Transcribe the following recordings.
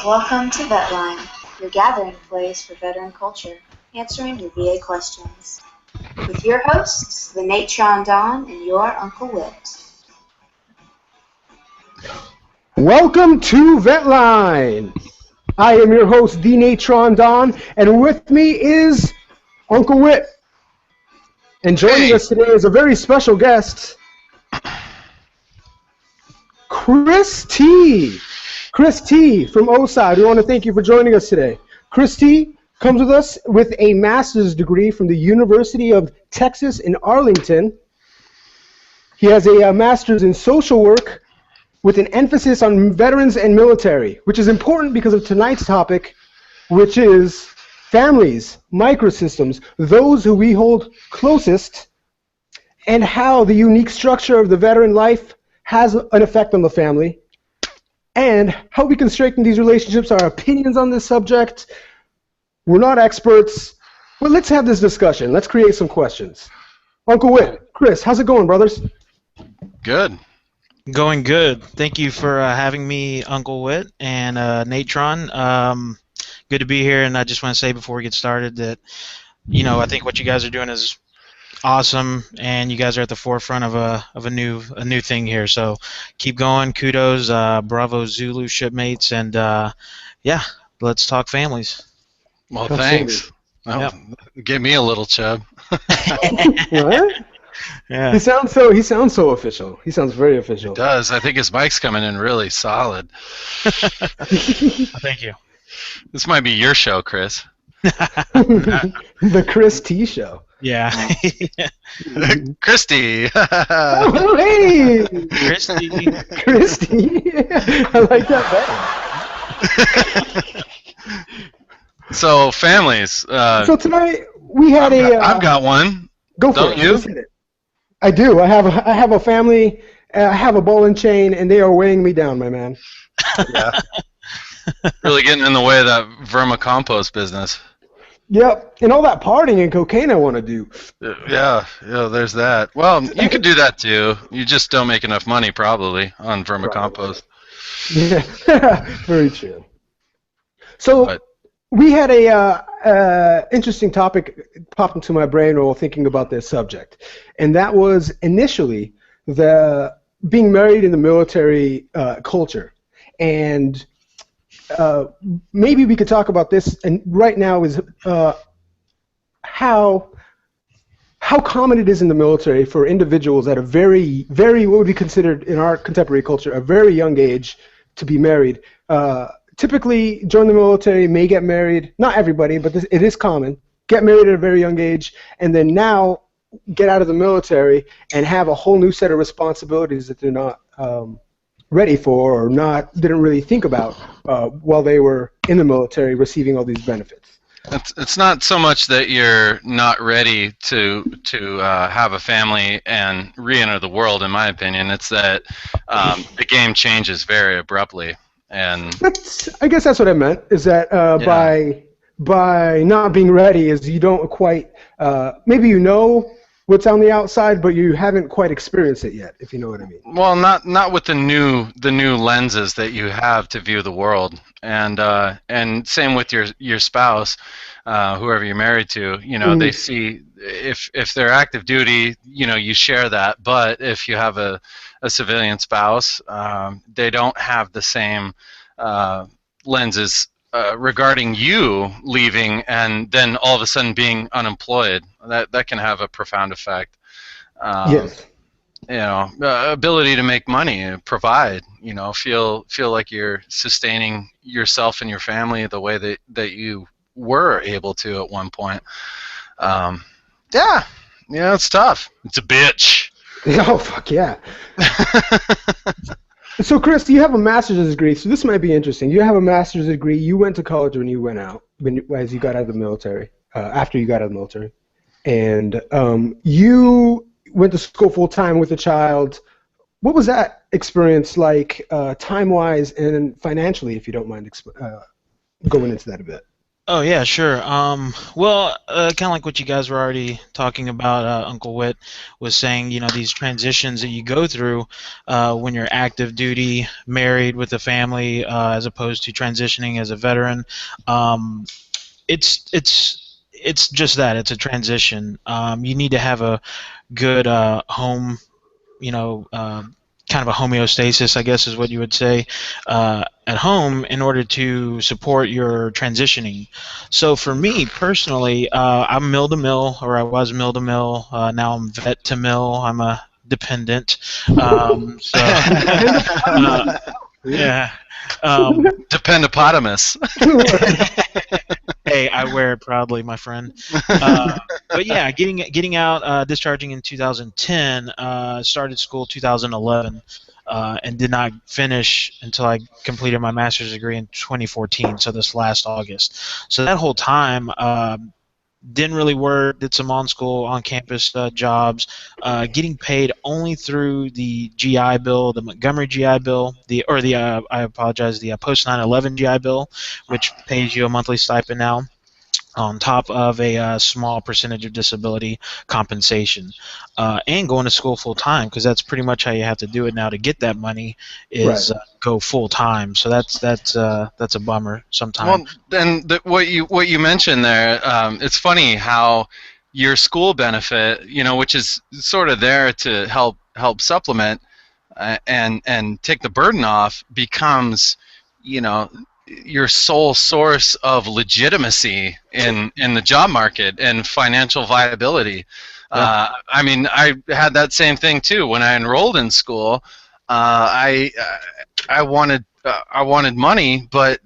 Welcome to VetLine, your gathering place for veteran culture, answering your VA questions. With your hosts, the Natron Don and your Uncle Whit. Welcome to VetLine. I am your host, the Natron Don, and with me is Uncle Whit. And joining us today is a very special guest, Chris T. Chris T. from OSI. We want to thank you for joining us today. Chris T. comes with us with a master's degree from the University of Texas in Arlington. He has a master's in social work with an emphasis on veterans and military, which is important because of tonight's topic, which is families, microsystems, those who we hold closest, and how the unique structure of the veteran life has an effect on the family, and how we can strengthen these relationships, our opinions on this subject. We're not experts, but let's have this discussion. Let's create some questions. Uncle Whit, Chris, how's it going, brothers? Good. Going good. Thank you for having me, Uncle Whit and Natron. Good to be here, and I just want to say before we get started that, I think what you guys are doing is awesome, and you guys are at the forefront of a new thing here. So keep going. Kudos, bravo, Zulu shipmates, and yeah, let's talk families. Well, thanks. Well, give me a little chub. What? Yeah. He sounds so official. He sounds very official. It does. I think his mic's coming in really solid. Thank you. This might be your show, Chris. The Chris T. Show. Yeah. Christy. Oh, hey! Christy. Christy. I like that better. So, families. So tonight we had I've got one. Go for Don't it. you? Let's hit it. I do. I have a family. I have a ball and chain, and they are weighing me down, my man. Yeah. Really getting in the way of that vermicompost business. Yep, and all that partying and cocaine I want to do. Yeah, there's that. Well, you could do that too. You just don't make enough money probably on vermicompost. Yeah, very true. So we had a interesting topic pop into my brain while thinking about this subject, and that was initially the being married in the military culture, and maybe we could talk about this. And right now is how common it is in the military for individuals at a very, very, what would be considered in our contemporary culture, a very young age to be married. Typically, join the military, may get married, not everybody, but it is common, get married at a very young age, and then now get out of the military and have a whole new set of responsibilities that they're not ready for or didn't really think about while they were in the military receiving all these benefits. It's not so much that you're not ready to have a family and re-enter the world, in my opinion. It's that the game changes very abruptly. And I guess that's what I meant, is that by not being ready is you don't quite, maybe you know what's on the outside, but you haven't quite experienced it yet, if you know what I mean. Well, not with the new lenses that you have to view the world, and same with your spouse, whoever you're married to. They see if they're active duty, you share that. But if you have a civilian spouse, they don't have the same lenses regarding you leaving and then all of a sudden being unemployed. That can have a profound effect. Yes. Ability to make money, provide. Feel like you're sustaining yourself and your family the way that you were able to at one point. It's tough. It's a bitch. Oh, fuck yeah. So, Chris, you have a master's degree, so this might be interesting. You have a master's degree. You went to college when you went out, as you got out of the military, after you got out of the military. And you went to school full-time with a child. What was that experience like time-wise and financially, if you don't mind going into that a bit? Oh yeah, sure. Well, kind of like what you guys were already talking about. Uncle Whit was saying, these transitions that you go through when you're active duty, married with a family, as opposed to transitioning as a veteran. Um, it's just that it's a transition. You need to have a good home, you know, kind of a homeostasis, I guess is what you would say, at home in order to support your transitioning. So for me personally, I'm mill to mill, or I was mill to mill. Now I'm vet to mill. I'm a dependent. So yeah. Um, Dependopotamus. Hey, I wear it proudly, my friend. But yeah, getting out, discharging in 2010. Started school 2011, and did not finish until I completed my master's degree in 2014. So this last August. So that whole time, didn't really work. Did some on-school, on-campus jobs, getting paid only through the GI Bill, the Montgomery GI Bill, I apologize, the post 9/11 GI Bill, which pays you a monthly stipend now, on top of a small percentage of disability compensation, and going to school full time, because that's pretty much how you have to do it now to get that money is Right. go full time. So that's a bummer sometimes. Well, then what you mentioned there, it's funny how your school benefit, which is sort of there to help supplement and take the burden off, becomes, you know, your sole source of legitimacy in the job market and financial viability. Yeah. I mean, I had that same thing too when I enrolled in school. I wanted money, but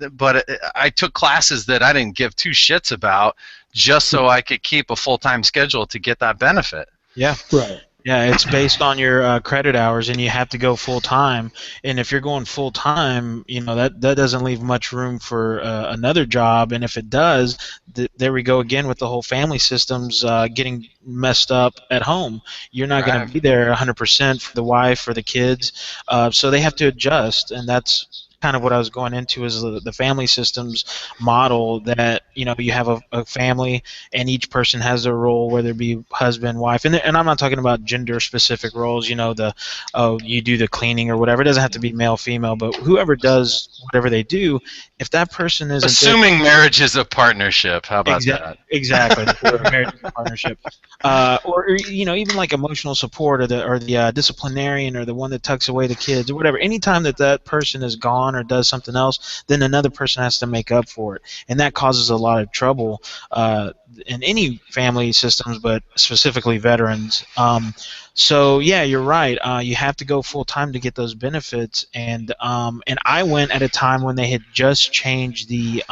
I took classes that I didn't give two shits about just so I could keep a full-time schedule to get that benefit. Yeah. Right. Yeah, it's based on your credit hours, and you have to go full time. And if you're going full time, that doesn't leave much room for another job. And if it does, there we go again with the whole family systems getting messed up at home. You're not going Right. to be there 100% for the wife or the kids, so they have to adjust, and that's kind of what I was going into is the family systems model that you have a family, and each person has their role, whether it be husband, wife, and I'm not talking about gender specific roles. You do the cleaning or whatever. It doesn't have to be male, female, but whoever does whatever they do, if that person isn't there. Assuming marriage is a partnership, how about that? Exactly, marriage partnership, or even like emotional support, or the disciplinarian, or the one that tucks away the kids, or whatever. Anytime that person is gone or does something else, then another person has to make up for it, and that causes a lot of trouble in any family systems, but specifically veterans. So yeah, you're right. You have to go full time to get those benefits, and I went at a time when they had just changed the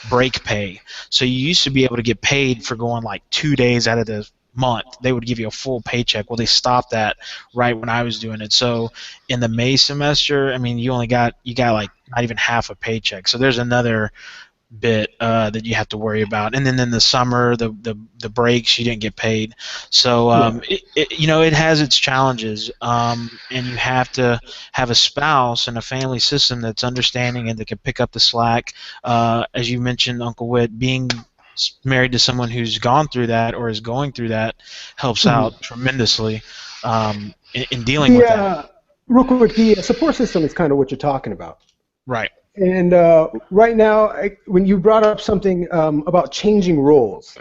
break pay. So you used to be able to get paid for going like 2 days out of the month. They would give you a full paycheck. Well, they stopped that right when I was doing it. So in the May semester, I mean, you got like not even half a paycheck. So there's another bit that you have to worry about. And then in the summer, the breaks, you didn't get paid. So it has its challenges, and you have to have a spouse and a family system that's understanding and that can pick up the slack. As you mentioned, Uncle Whit, being married to someone who's gone through that or is going through that helps out tremendously in dealing with that. Real quick, the support system is kind of what you're talking about. Right. And right now, when you brought up something about changing roles,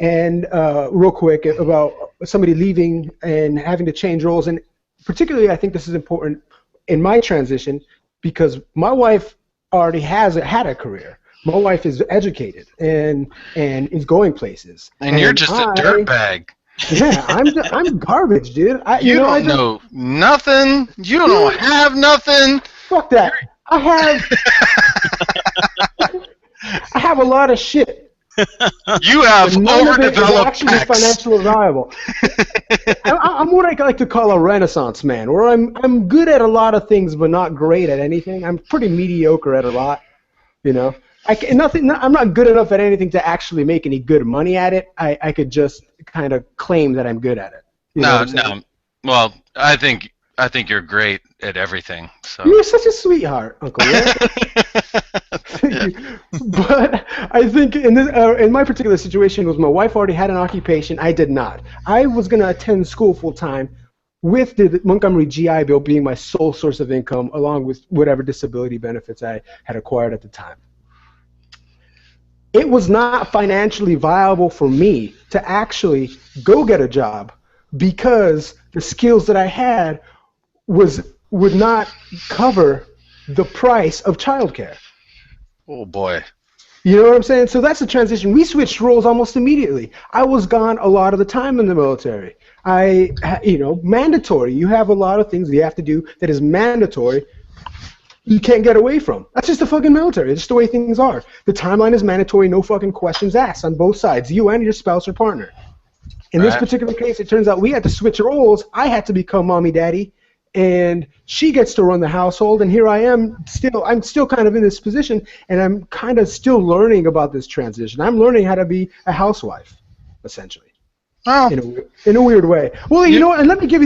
and real quick about somebody leaving and having to change roles, and particularly I think this is important in my transition because my wife already had a career. My wife is educated and is going places. And you're just a dirtbag. Yeah, I'm garbage, dude. You don't know nothing. You don't have nothing. Fuck that. I have a lot of shit. You have overdeveloped actually financially viable. I'm what I like to call a renaissance man, where I'm good at a lot of things but not great at anything. I'm pretty mediocre at a lot, I'm not good enough at anything to actually make any good money at it. I could just kind of claim that I'm good at it. No. Well, I think you're great at everything. So you're such a sweetheart, Uncle. you. But I think in my particular situation was my wife already had an occupation. I did not. I was going to attend school full time with the Montgomery GI Bill being my sole source of income, along with whatever disability benefits I had acquired at the time. It was not financially viable for me to actually go get a job because the skills that I had would not cover the price of childcare. Oh boy. You know what I'm saying? So that's the transition. We switched roles almost immediately. I was gone a lot of the time in the military. Mandatory. You have a lot of things you have to do that is mandatory. You can't get away from. That's just the fucking military. It's just the way things are. The timeline is mandatory, no fucking questions asked on both sides, you and your spouse or partner. In this particular case, it turns out we had to switch roles. I had to become mommy daddy, and she gets to run the household, and here I am I'm still kind of in this position, and I'm kind of still learning about this transition. I'm learning how to be a housewife, essentially. Oh. In a weird way. Well, you know what, and let me give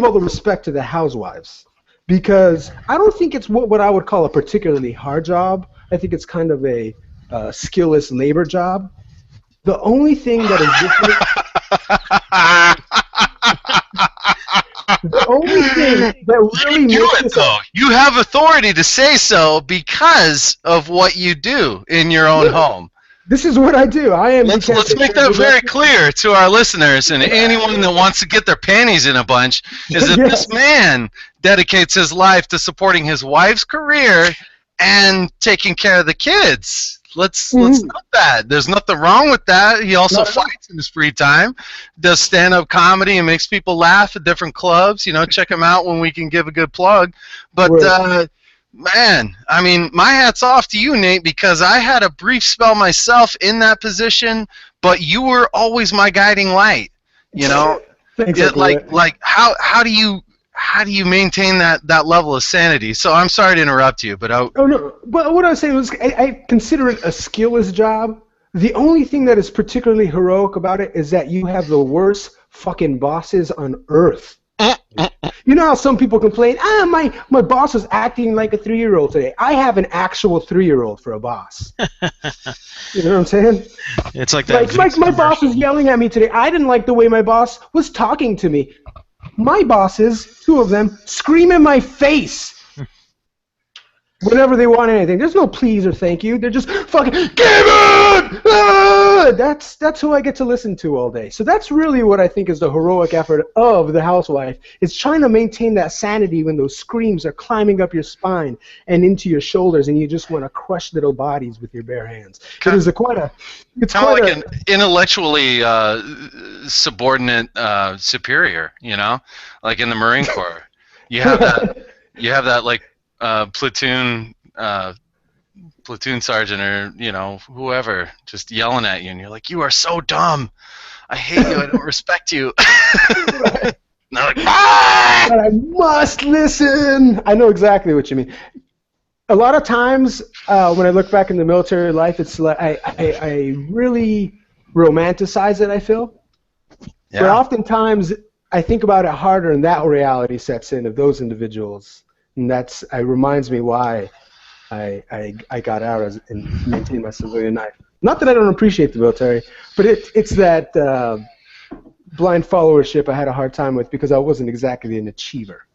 all the respect to the housewives. Because I don't think it's what I would call a particularly hard job. I think it's kind of a skillless labor job. The only thing that is different, the only thing that really makes it though, you have authority to say so because of what you do in your own home. This is what I do. Let's make that very clear to our listeners and anyone that wants to get their panties in a bunch, is that this man dedicates his life to supporting his wife's career and taking care of the kids. Let's note that. There's nothing wrong with that. He also fights in his free time, does stand-up comedy and makes people laugh at different clubs. Check him out when we can give a good plug. But man, I mean, my hat's off to you, Nate, because I had a brief spell myself in that position, but you were always my guiding light. Thanks, how do you maintain that level of sanity? So I'm sorry to interrupt you, but no. But what I was saying was I consider it a skillless job. The only thing that is particularly heroic about it is that you have the worst fucking bosses on earth. You know how some people complain, my boss is acting like a 3-year-old today. I have an actual 3-year-old for a boss. You know what I'm saying? It's like that. Like my boss was yelling at me today. I didn't like the way my boss was talking to me. My bosses, 2 of them, scream in my face whenever they want anything. There's no please or thank you. They're just fucking, give it! Ah! That's who I get to listen to all day. So that's really what I think is the heroic effort of the housewife. It's trying to maintain that sanity when those screams are climbing up your spine and into your shoulders, and you just want to crush little bodies with your bare hands. It's quite an intellectually subordinate superior. Like in the Marine Corps, you have that like platoon sergeant or whoever just yelling at you, and you're like, you are so dumb, I hate you, I don't respect you. Right. Like, but I must listen. I know exactly what you mean. A lot of times when I look back in the military life, it's like I really romanticize it, I feel. But oftentimes I think about it harder, and that reality sets in of those individuals, and it reminds me why I got out and maintained my civilian life. Not that I don't appreciate the military, but it's that blind followership I had a hard time with because I wasn't exactly an achiever.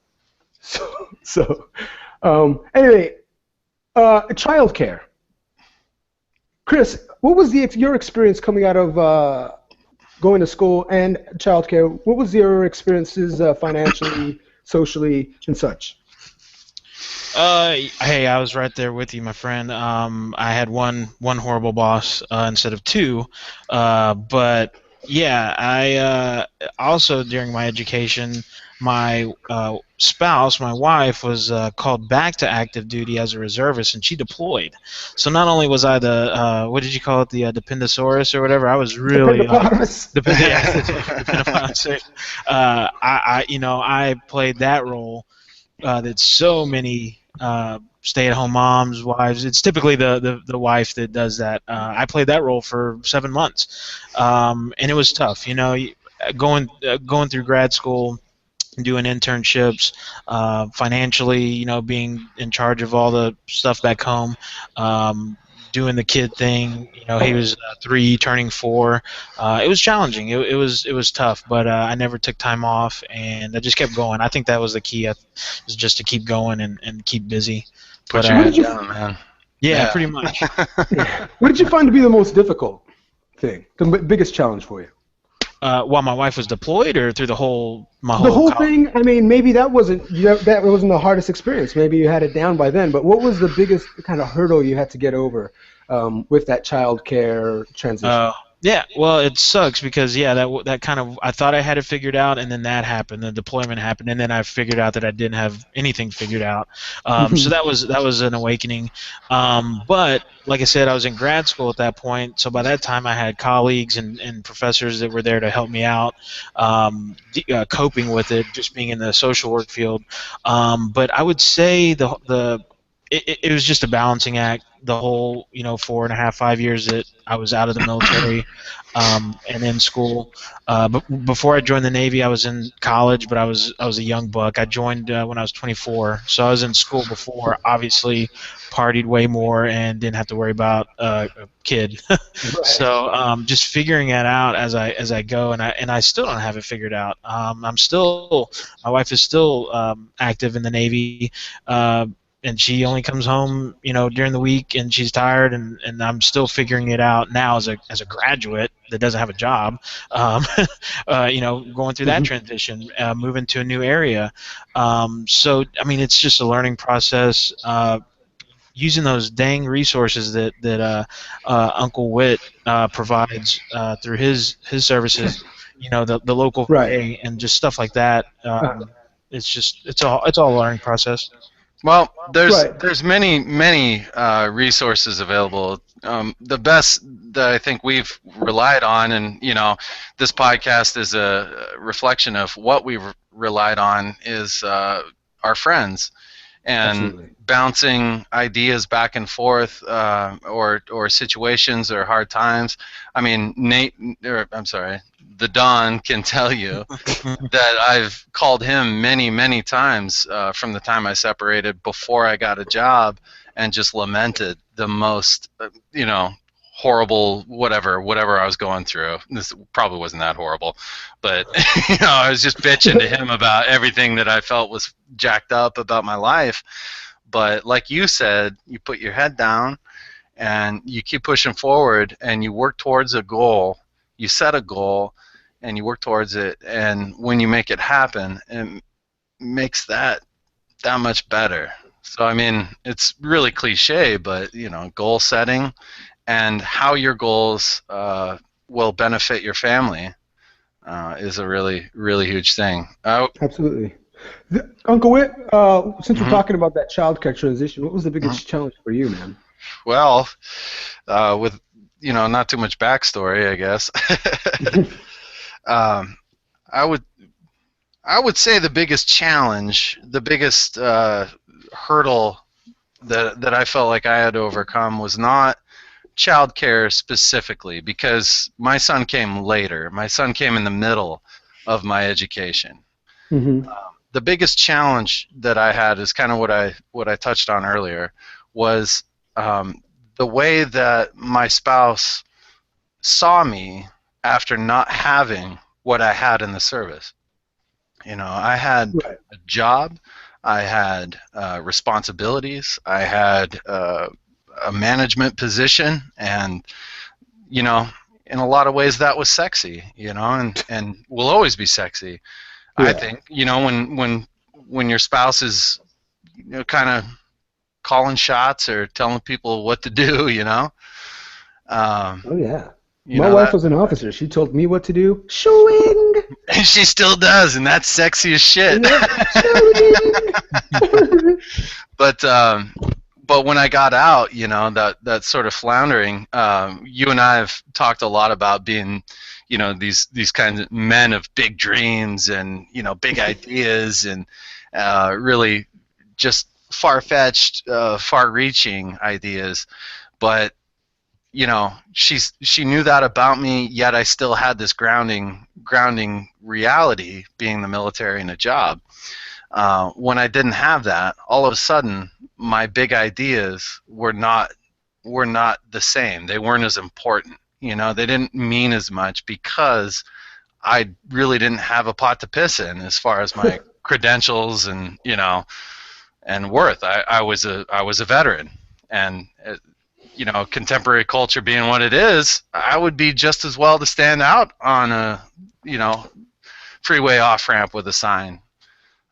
Anyway, childcare. Chris, what was your experience coming out of going to school and childcare? What was your experiences financially, socially, and such? Hey, I was right there with you, my friend. I had one horrible boss instead of 2, but yeah, I also during my education, my spouse, my wife, was called back to active duty as a reservist, and she deployed. So not only was I the what did you call it, the Dependosaurus or whatever, I was really I played that role that so many stay-at-home moms, wives. It's typically the wife that does that. I played that role for 7 months, and it was tough. Going through grad school, doing internships, financially, being in charge of all the stuff back home, doing the kid thing. He was 3, turning 4. It was challenging. It was tough, but I never took time off, and I just kept going. I think that was the key, is just to keep going and keep busy. But Put your head down, man. yeah, pretty much. What did you find to be the most difficult thing, the biggest challenge for you? While my wife was deployed, or through my The whole college? thing. I mean, maybe that wasn't the hardest experience. Maybe you had it down by then. But what was the biggest kind of hurdle you had to get over with that child care transition? Yeah, well, it sucks because that kind of, I thought I had it figured out, and then that happened, the deployment happened, and then I figured out that I didn't have anything figured out. So that was an awakening. But like I said, I was in grad school at that point, so by that time I had colleagues and professors that were there to help me out, coping with it, just being in the social work field. But I would say it was just a balancing act. The whole 4.5, 5 years that I was out of the military, and in school. But before I joined the Navy, I was in college, but I was a young buck. I joined when I was 24, so I was in school before. Obviously, partied way more and didn't have to worry about a kid. So just figuring it out as I go, and I still don't have it figured out. My wife is still active in the Navy. And she only comes home, during the week, and she's tired, and I'm still figuring it out now as a graduate that doesn't have a job, going through that transition, moving to a new area. So I mean, it's just a learning process. Using those dang resources that Uncle Whit provides through his services, the local VA and just stuff like that. It's all a learning process. Well, there's many resources available. The best that I think we've relied on, and this podcast is a reflection of what we've relied on, is our friends, and Absolutely. bouncing ideas back and forth, or situations or hard times. I mean, the Don can tell you that I've called him many times from the time I separated before I got a job, and just lamented the most, horrible whatever I was going through. This probably wasn't that horrible, but I was just bitching to him about everything that I felt was jacked up about my life. But like you said, you put your head down and you keep pushing forward, and you work towards a goal. You set a goal and you work towards it, and when you make it happen, it makes that much better. So I mean, it's really cliche, but goal setting and how your goals will benefit your family is a really huge thing. Absolutely. Uncle Whit, since we're talking about that child care transition, what was the biggest challenge for you, man? Well, with not too much backstory, I guess. I would say the biggest challenge, the biggest hurdle that I felt like I had to overcome was not childcare specifically, because my son came later. My son came in the middle of my education. The biggest challenge that I had is kind of what I touched on earlier, was the way that my spouse saw me after not having what I had in the service. I had a job, I had responsibilities, I had a management position, and in a lot of ways that was sexy, and will always be sexy. I think when your spouse is kind of calling shots or telling people what to do. Oh yeah. My wife was an officer. She told me what to do. Shooing. And she still does, and that's sexy as shit. But when I got out, that sort of floundering. You and I have talked a lot about being, these kinds of men of big dreams and big ideas, and really just far-fetched, far-reaching ideas. But she knew that about me, yet I still had this grounding reality, being the military and a job. When I didn't have that, all of a sudden my big ideas were not the same. They weren't as important. They didn't mean as much because I really didn't have a pot to piss in as far as my credentials and and worth. I was a veteran, and contemporary culture being what it is, I would be just as well to stand out on a freeway off ramp with a sign,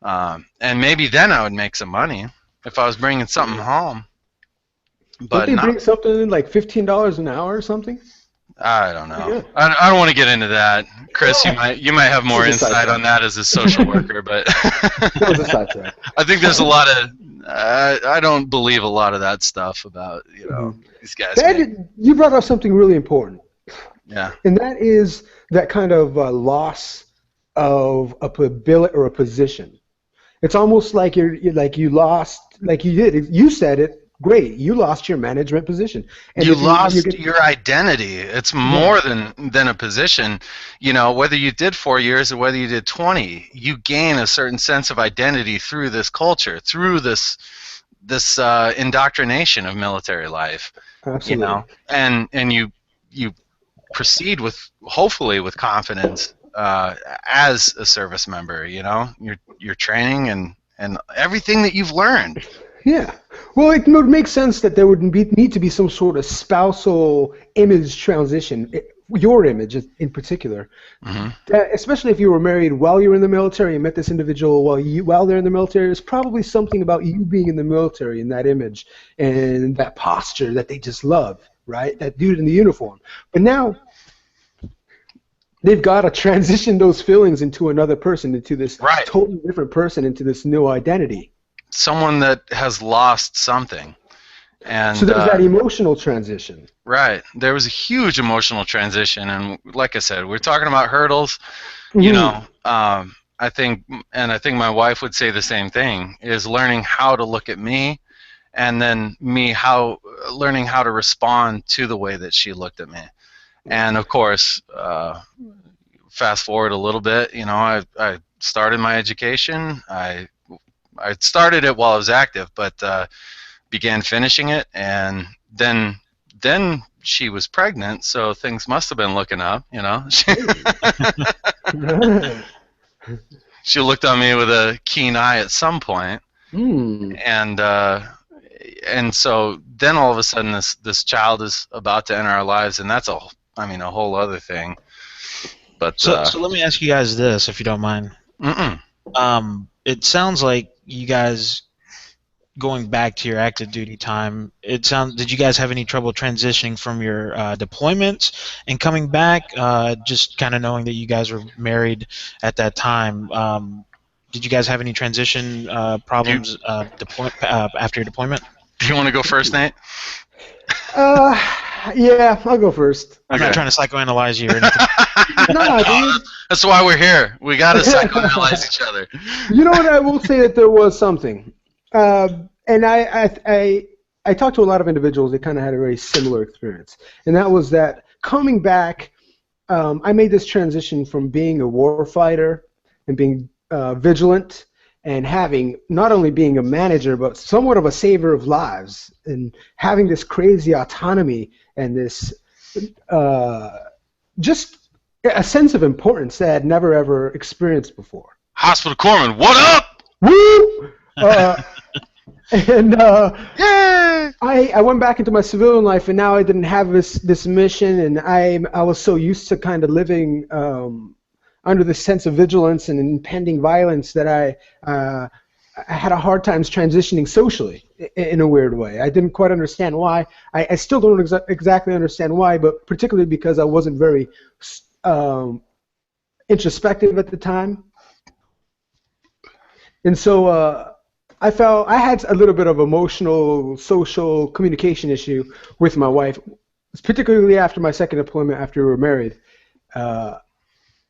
and maybe then I would make some money if I was bringing something home. But don't they bring something in like $15 an hour or something? I don't know. Yeah. I don't want to get into that, Chris. You might have more insight on that as a social worker, but That was a sidetrack. I think there's a lot of I don't believe a lot of that stuff about these guys. You brought up something really important. Yeah. And that is that kind of loss of a ability or a position. It's almost like you lost, like you did. You said it. Great, you lost your management position. And you lost your identity. It's more than a position. Whether you did 4 years or whether you did 20, you gain a certain sense of identity through this culture, through this indoctrination of military life. Absolutely. And you proceed hopefully with confidence as a service member. Your training and everything that you've learned. Yeah. Well, it would make sense that there would need to be some sort of spousal image transition, your image in particular, especially if you were married while you were in the military and met this individual while they're in the military. There's probably something about you being in the military and that image and that posture that they just love, right? That dude in the uniform. But now they've got to transition those feelings into another person, into this totally different person, into this new identity. Someone that has lost something. And so there's that emotional transition. Right. There was a huge emotional transition, and like I said, we're talking about hurdles. I think my wife would say the same thing, is learning how to look at me, and then learning how to respond to the way that she looked at me. And of course, fast forward a little bit, I started my education. I started it while I was active, but began finishing it, and then she was pregnant, so things must have been looking up, She looked on me with a keen eye at some point, and so then all of a sudden this child is about to enter our lives, and that's a whole other thing. But so let me ask you guys this, if you don't mind. It sounds like you guys going back to your active duty time. Did you guys have any trouble transitioning from your deployments and coming back? Just kind of knowing that you guys were married at that time. Did you guys have any transition problems after your deployment? Do you want to go first, Nate? Yeah, I'll go first. I'm not trying to psychoanalyze you or anything. No, dude. That's why we're here. We got to psychoanalyze each other. You know what? I will say that there was something. And I talked to a lot of individuals that kind of had a very similar experience. And that was that coming back, I made this transition from being a war fighter and being vigilant and not only being a manager, but somewhat of a saver of lives, and having this crazy autonomy and this just a sense of importance that I had never ever experienced before. Hospital corpsman, what up? Woo! I went back into my civilian life, and now I didn't have this mission, and I was so used to kind of living under the sense of vigilance and impending violence that I had a hard time transitioning socially in a weird way. I didn't quite understand why. I still don't exactly understand why, but particularly because I wasn't very introspective at the time. And so I felt I had a little bit of emotional, social communication issue with my wife, particularly after my second deployment after we were married.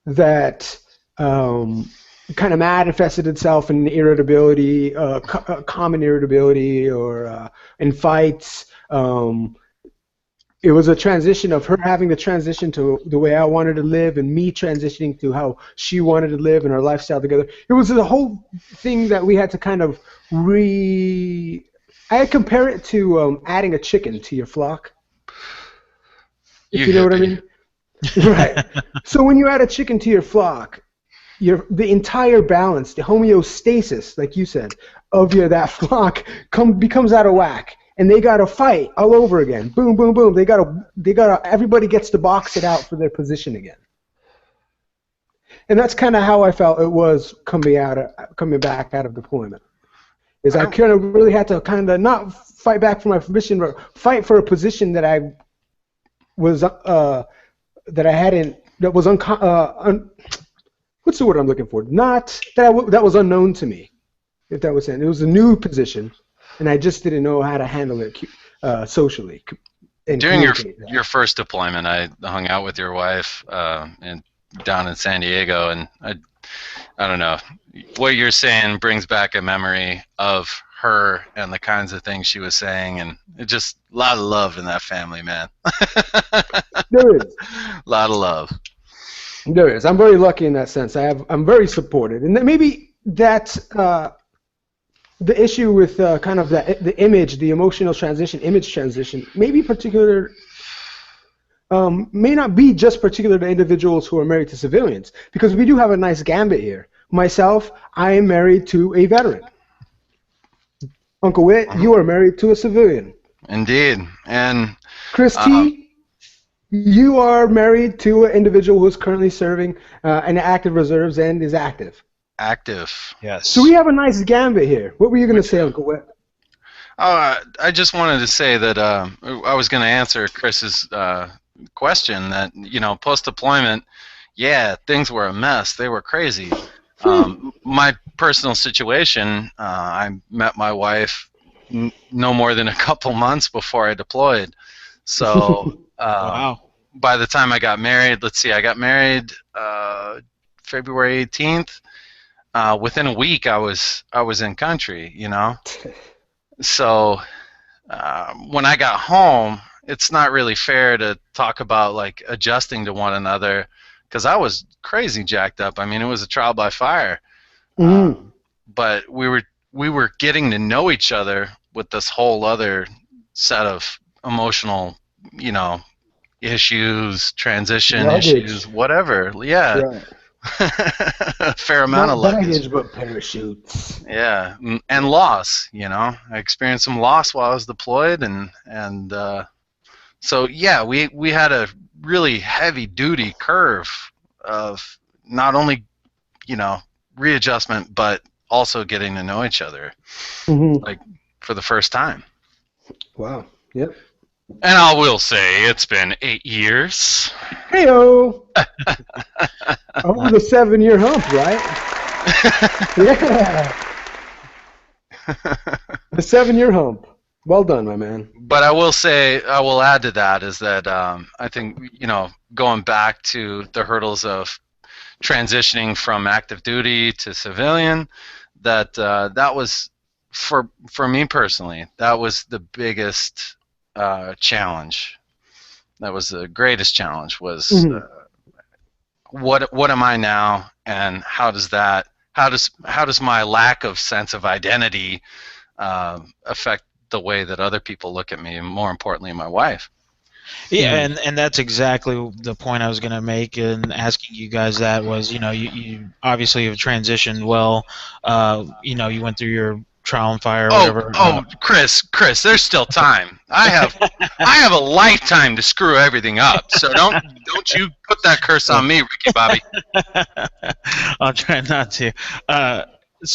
That kind of manifested itself in irritability, common irritability, or in fights. it was a transition of her having to transition to the way I wanted to live and me transitioning to how she wanted to live and our lifestyle together. It was a whole thing that we had to kind of I compare it to adding a chicken to your flock. If you know what I mean? Right. So when you add a chicken to your flock, the entire balance, the homeostasis, like you said, of that flock becomes out of whack, and they gotta fight all over again. Boom, boom, boom. They gotta. Everybody gets to box it out for their position again. And that's kind of how I felt it was coming back out of deployment. I kind of really had to kind of not fight back for my position, but fight for a position that I was that was what's the word I'm looking for? Not that was unknown to me, if that was saying. It was a new position, and I just didn't know how to handle it socially. During your first deployment, I hung out with your wife down in San Diego, and I don't know, what you're saying brings back a memory of her and the kinds of things she was saying, and it just a lot of love in that family, man. There is a lot of love. There is. I'm very lucky in that sense. I'm very supported, and maybe that's the issue with kind of the image, the emotional transition, image transition. Maybe particular. May not be just particular to individuals who are married to civilians, because we do have a nice gambit here. Myself, I am married to a veteran. Uncle Whit, you are married to a civilian. Indeed. And Chris T, you are married to an individual who is currently serving in active reserves and is active. Active, yes. So we have a nice gambit here. What were you going to say, Uncle Whit? I just wanted to say that I was going to answer Chris's question that, post-deployment, yeah, things were a mess. They were crazy. My personal situation, I met my wife no more than a couple months before I deployed. So wow. By the time I got married, I got married February 18th. Within a week, I was in country, So when I got home, it's not really fair to talk about like adjusting to one another, because I was crazy jacked up. I mean, it was a trial by fire. But we were getting to know each other with this whole other set of emotional, issues, transition issues, whatever. Yeah. Right. A fair amount of luggage. But parachutes. Yeah, and loss. I experienced some loss while I was deployed, and so yeah, we had a really heavy duty curve of not only readjustment, but also getting to know each other, like for the first time. Wow. Yep. And I will say it's been 8 years. Hey-o! Over the 7-year hump, right? Yeah. The 7-year hump. Well done, my man. But I will say, I will add to that is that I think, going back to the hurdles of transitioning from active duty to civilian, that was, for me personally, that was the biggest challenge. That was the greatest challenge, was what am I now, and how does my lack of sense of identity affect the way that other people look at me, and more importantly, my wife. Yeah, and that's exactly the point I was going to make in asking you guys. That was, you obviously have transitioned well. You went through your trial and fire or whatever. Chris, there's still time. I have a lifetime to screw everything up. So don't you put that curse on me, Ricky Bobby. I'll try not to.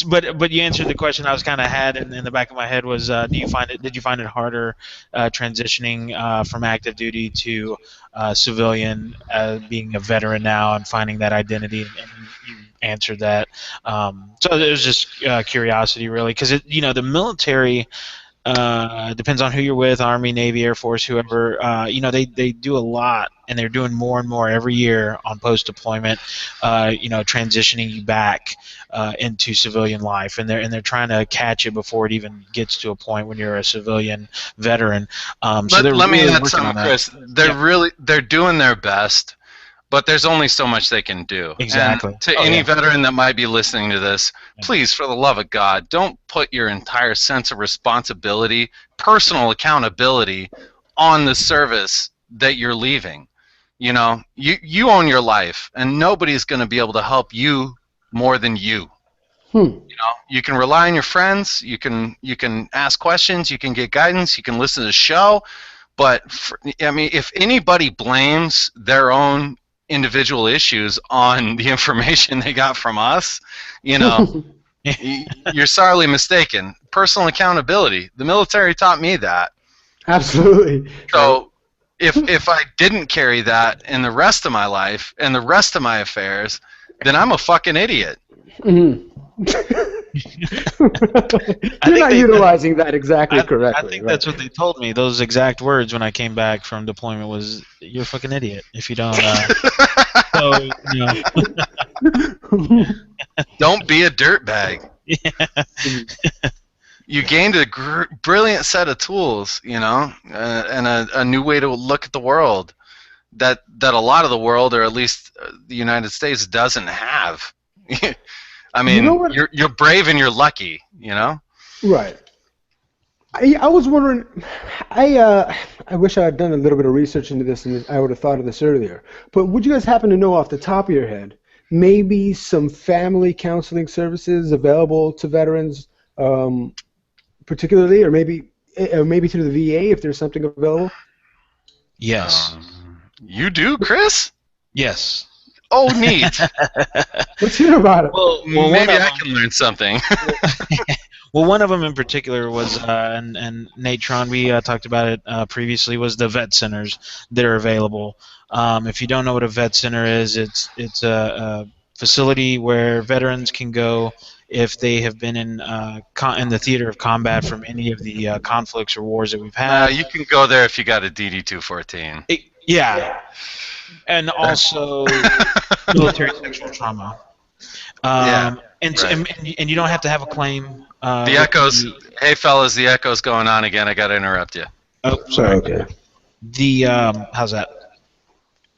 But you answered the question I was kind of had in the back of my head was, did you find it harder transitioning from active duty to civilian, being a veteran now and finding that identity? And you answered that. So it was just curiosity, really, because the military, Depends on who you're with, Army, Navy, Air Force, whoever. They do a lot, and they're doing more and more every year on post-deployment. Transitioning you back into civilian life, and they're trying to catch it before it even gets to a point when you're a civilian veteran. So they're Let me really add working on something, that. Chris. They're doing their best, but there's only so much they can do. Exactly. And to any veteran that might be listening to this, please, for the love of God, don't put your entire sense of responsibility, personal accountability, on the service that you're leaving. You know, you own your life, and nobody's going to be able to help you more than you. You know, you can rely on your friends. You can ask questions. You can get guidance. You can listen to the show. But if anybody blames their own individual issues on the information they got from us, you're sorely mistaken. Personal accountability. The military taught me that. Absolutely. So if I didn't carry that in the rest of my life and the rest of my affairs, then I'm a fucking idiot. Mm-hmm. You're not utilizing that exactly correctly. I think that's what they told me. Those exact words when I came back from deployment was, "You're a fucking idiot if you don't." Don't be a dirtbag. You gained a brilliant set of tools, and a new way to look at the world that a lot of the world, or at least the United States, doesn't have. I mean, you're brave and you're lucky, Right. I was wondering, I wish I had done a little bit of research into this, and I would have thought of this earlier. But would you guys happen to know off the top of your head, maybe some family counseling services available to veterans, particularly, or maybe through the VA if there's something available? Yes. You do, Chris? Yes. Oh, neat. Let's hear about it. Well maybe I can learn something. Well, one of them in particular was, and Natron, we talked about it previously, was the vet centers that are available. If you don't know what a vet center is, it's a facility where veterans can go if they have been in the theater of combat from any of the conflicts or wars that we've had. You can go there if you got a DD-214. Yeah. And also military sexual trauma. And you don't have to have a claim. The echoes. Hey, fellas, the echo's going on again. I got to interrupt you. Oh, sorry. Okay. The how's that?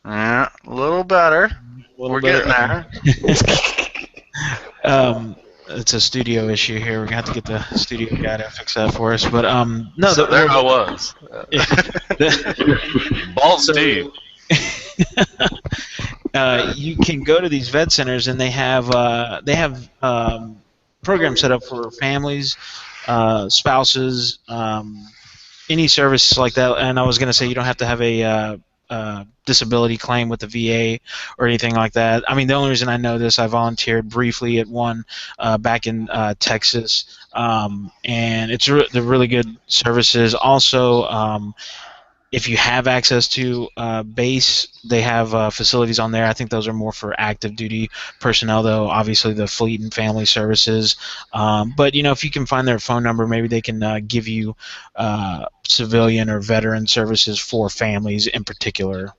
A little better. We're getting there. It's a studio issue here. We're gonna have to get the studio guy to fix that for us. But no. So there I was. Bald Steve. You can go to these vet centers, and they have programs set up for families, spouses, any service like that. And I was going to say you don't have to have a disability claim with the VA or anything like that. I mean, the only reason I know this, I volunteered briefly at one back in Texas, and they're really good services. Also, if you have access to base, they have facilities on there. I think those are more for active duty personnel, though. Obviously, the fleet and family services. But if you can find their phone number, maybe they can give you civilian or veteran services for families in particular.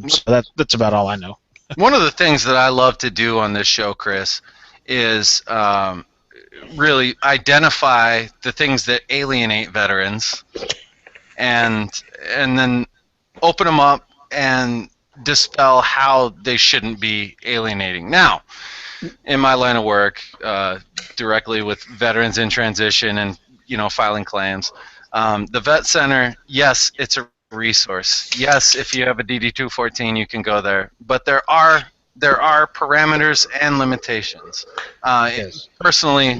So that's about all I know. One of the things that I love to do on this show, Chris, is really identify the things that alienate veterans, and then open them up and dispel how they shouldn't be alienating. Now, in my line of work, directly with veterans in transition and filing claims, the vet center, yes, it's a resource. Yes, if you have a DD-214, you can go there, but there are parameters and limitations. Yes. Personally,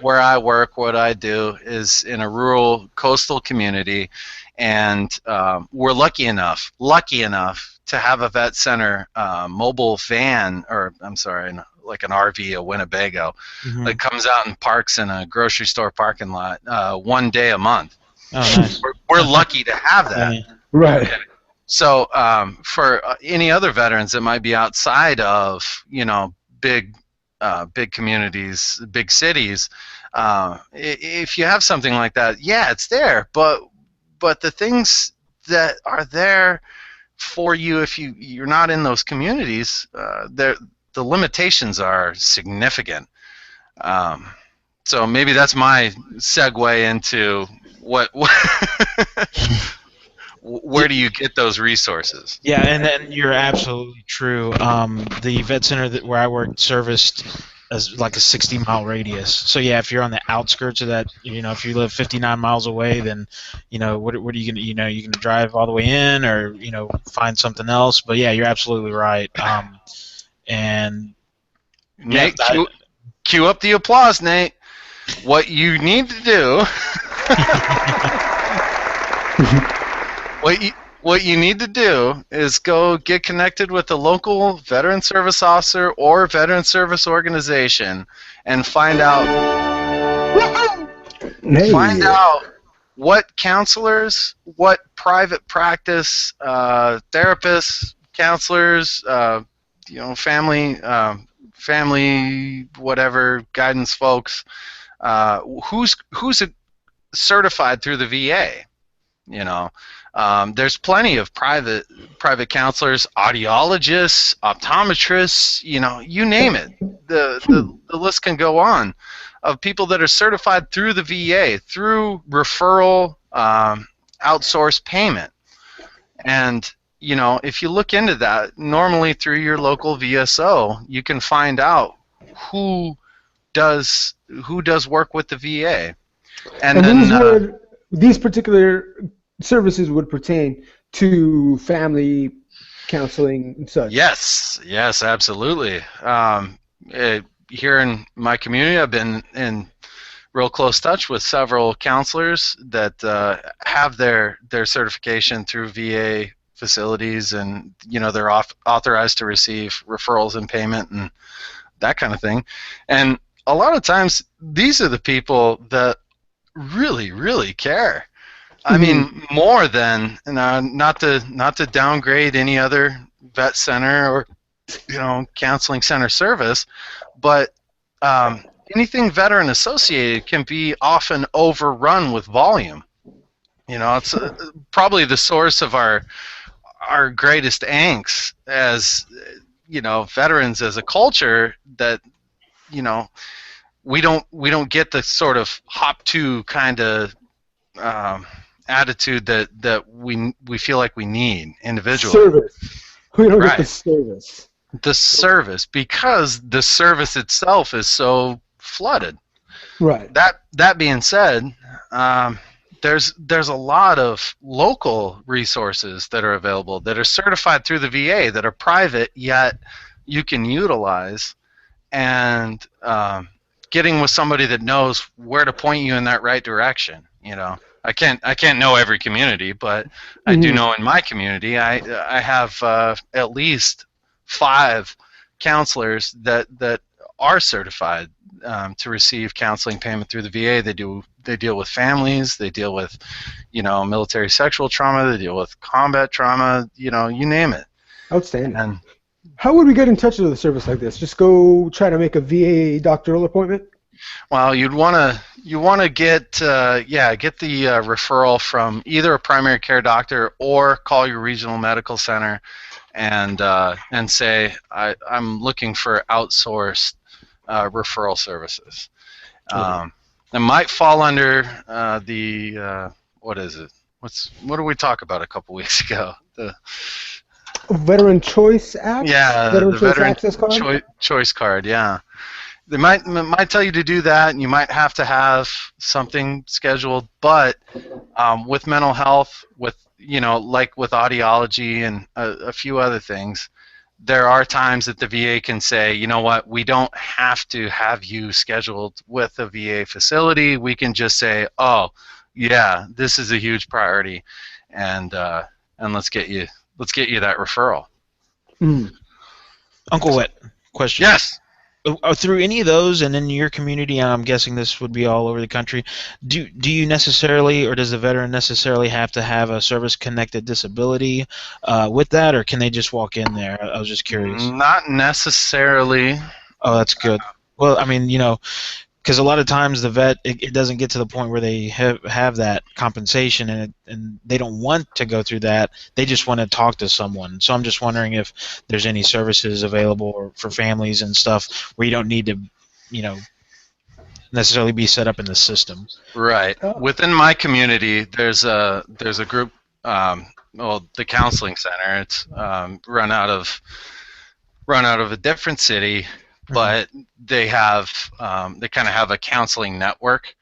where I work, what I do is in a rural coastal community, and we're lucky enough to have a vet center mobile van, or I'm sorry, like an RV, a Winnebago, that comes out and parks in a grocery store parking lot one day a month. Oh, nice. We're lucky to have that. Right. Okay. So for any other veterans that might be outside of big communities, big cities, If you have something like that, yeah, it's there, but the things that are there for you, if you're not in those communities, the limitations are significant. So maybe that's my segue into what where do you get those resources? Yeah, and then you're absolutely true. The vet center where I worked serviced as like a 60-mile radius. So yeah, if you're on the outskirts of that, if you live 59 miles away, then, what are you gonna, you gonna drive all the way in, or find something else? But yeah, you're absolutely right. And Nate, cue up the applause, Nate. What you need to do. What you need to do is go get connected with a local veteran service officer or veteran service organization and find out what counselors, what private practice therapists, counselors, family whatever guidance folks, who's certified through the VA. There's plenty of private counselors, audiologists, optometrists, you name it. The list can go on of people that are certified through the VA, through referral, outsourced payment. And, if you look into that, normally through your local VSO, you can find out who does work with the VA. And then these particular services would pertain to family counseling and such. Yes, absolutely. Here in my community, I've been in real close touch with several counselors that have their certification through VA facilities, and they're authorized to receive referrals and payment and that kind of thing. And a lot of times, these are the people that really, really care. I mean, more than, not to downgrade any other vet center or counseling center service, but anything veteran associated can be often overrun with volume. It's probably the source of our greatest angst as veterans as a culture, that we don't get the sort of hop to kind of attitude that we feel like we need individually. Service. We don't get the service. The service, because the service itself is so flooded. Right. That being said, there's a lot of local resources that are available that are certified through the VA, that are private, yet you can utilize, and getting with somebody that knows where to point you in that right direction. I can't know every community, but I do know in my community I have at least 5 counselors that are certified to receive counseling payment through the VA. They deal with families, they deal with military sexual trauma, they deal with combat trauma, you name it. Outstanding. And how would we get in touch with a service like this? Just go try to make a VA doctoral appointment? Well, you want to get the referral from either a primary care doctor, or call your regional medical center and say, I'm looking for outsourced referral services. It might fall under what is it? What did we talk about a couple weeks ago? The Veteran Choice Act? Yeah, Veteran the Choice Access Card? Choice Card, yeah. They might tell you to do that, and you might have to have something scheduled. But with mental health, with like with audiology and a few other things, there are times that the VA can say, you know what, we don't have to have you scheduled with a VA facility. We can just say, oh, yeah, this is a huge priority, and let's get you that referral. Uncle Whit, question. Yes. Through any of those, and in your community, and I'm guessing this would be all over the country, do you necessarily, or does the veteran necessarily have to have a service-connected disability with that, or can they just walk in there? I was just curious. Not necessarily. Oh, that's good. Well, I mean, because a lot of times the vet, it doesn't get to the point where they have that compensation, and they don't want to go through that. They just want to talk to someone. So I'm just wondering if there's any services available for families and stuff where you don't need to, necessarily be set up in the system. Right. Within my community, there's a group, the counseling center. It's run out of a different city, but they have they kind of have a counseling network.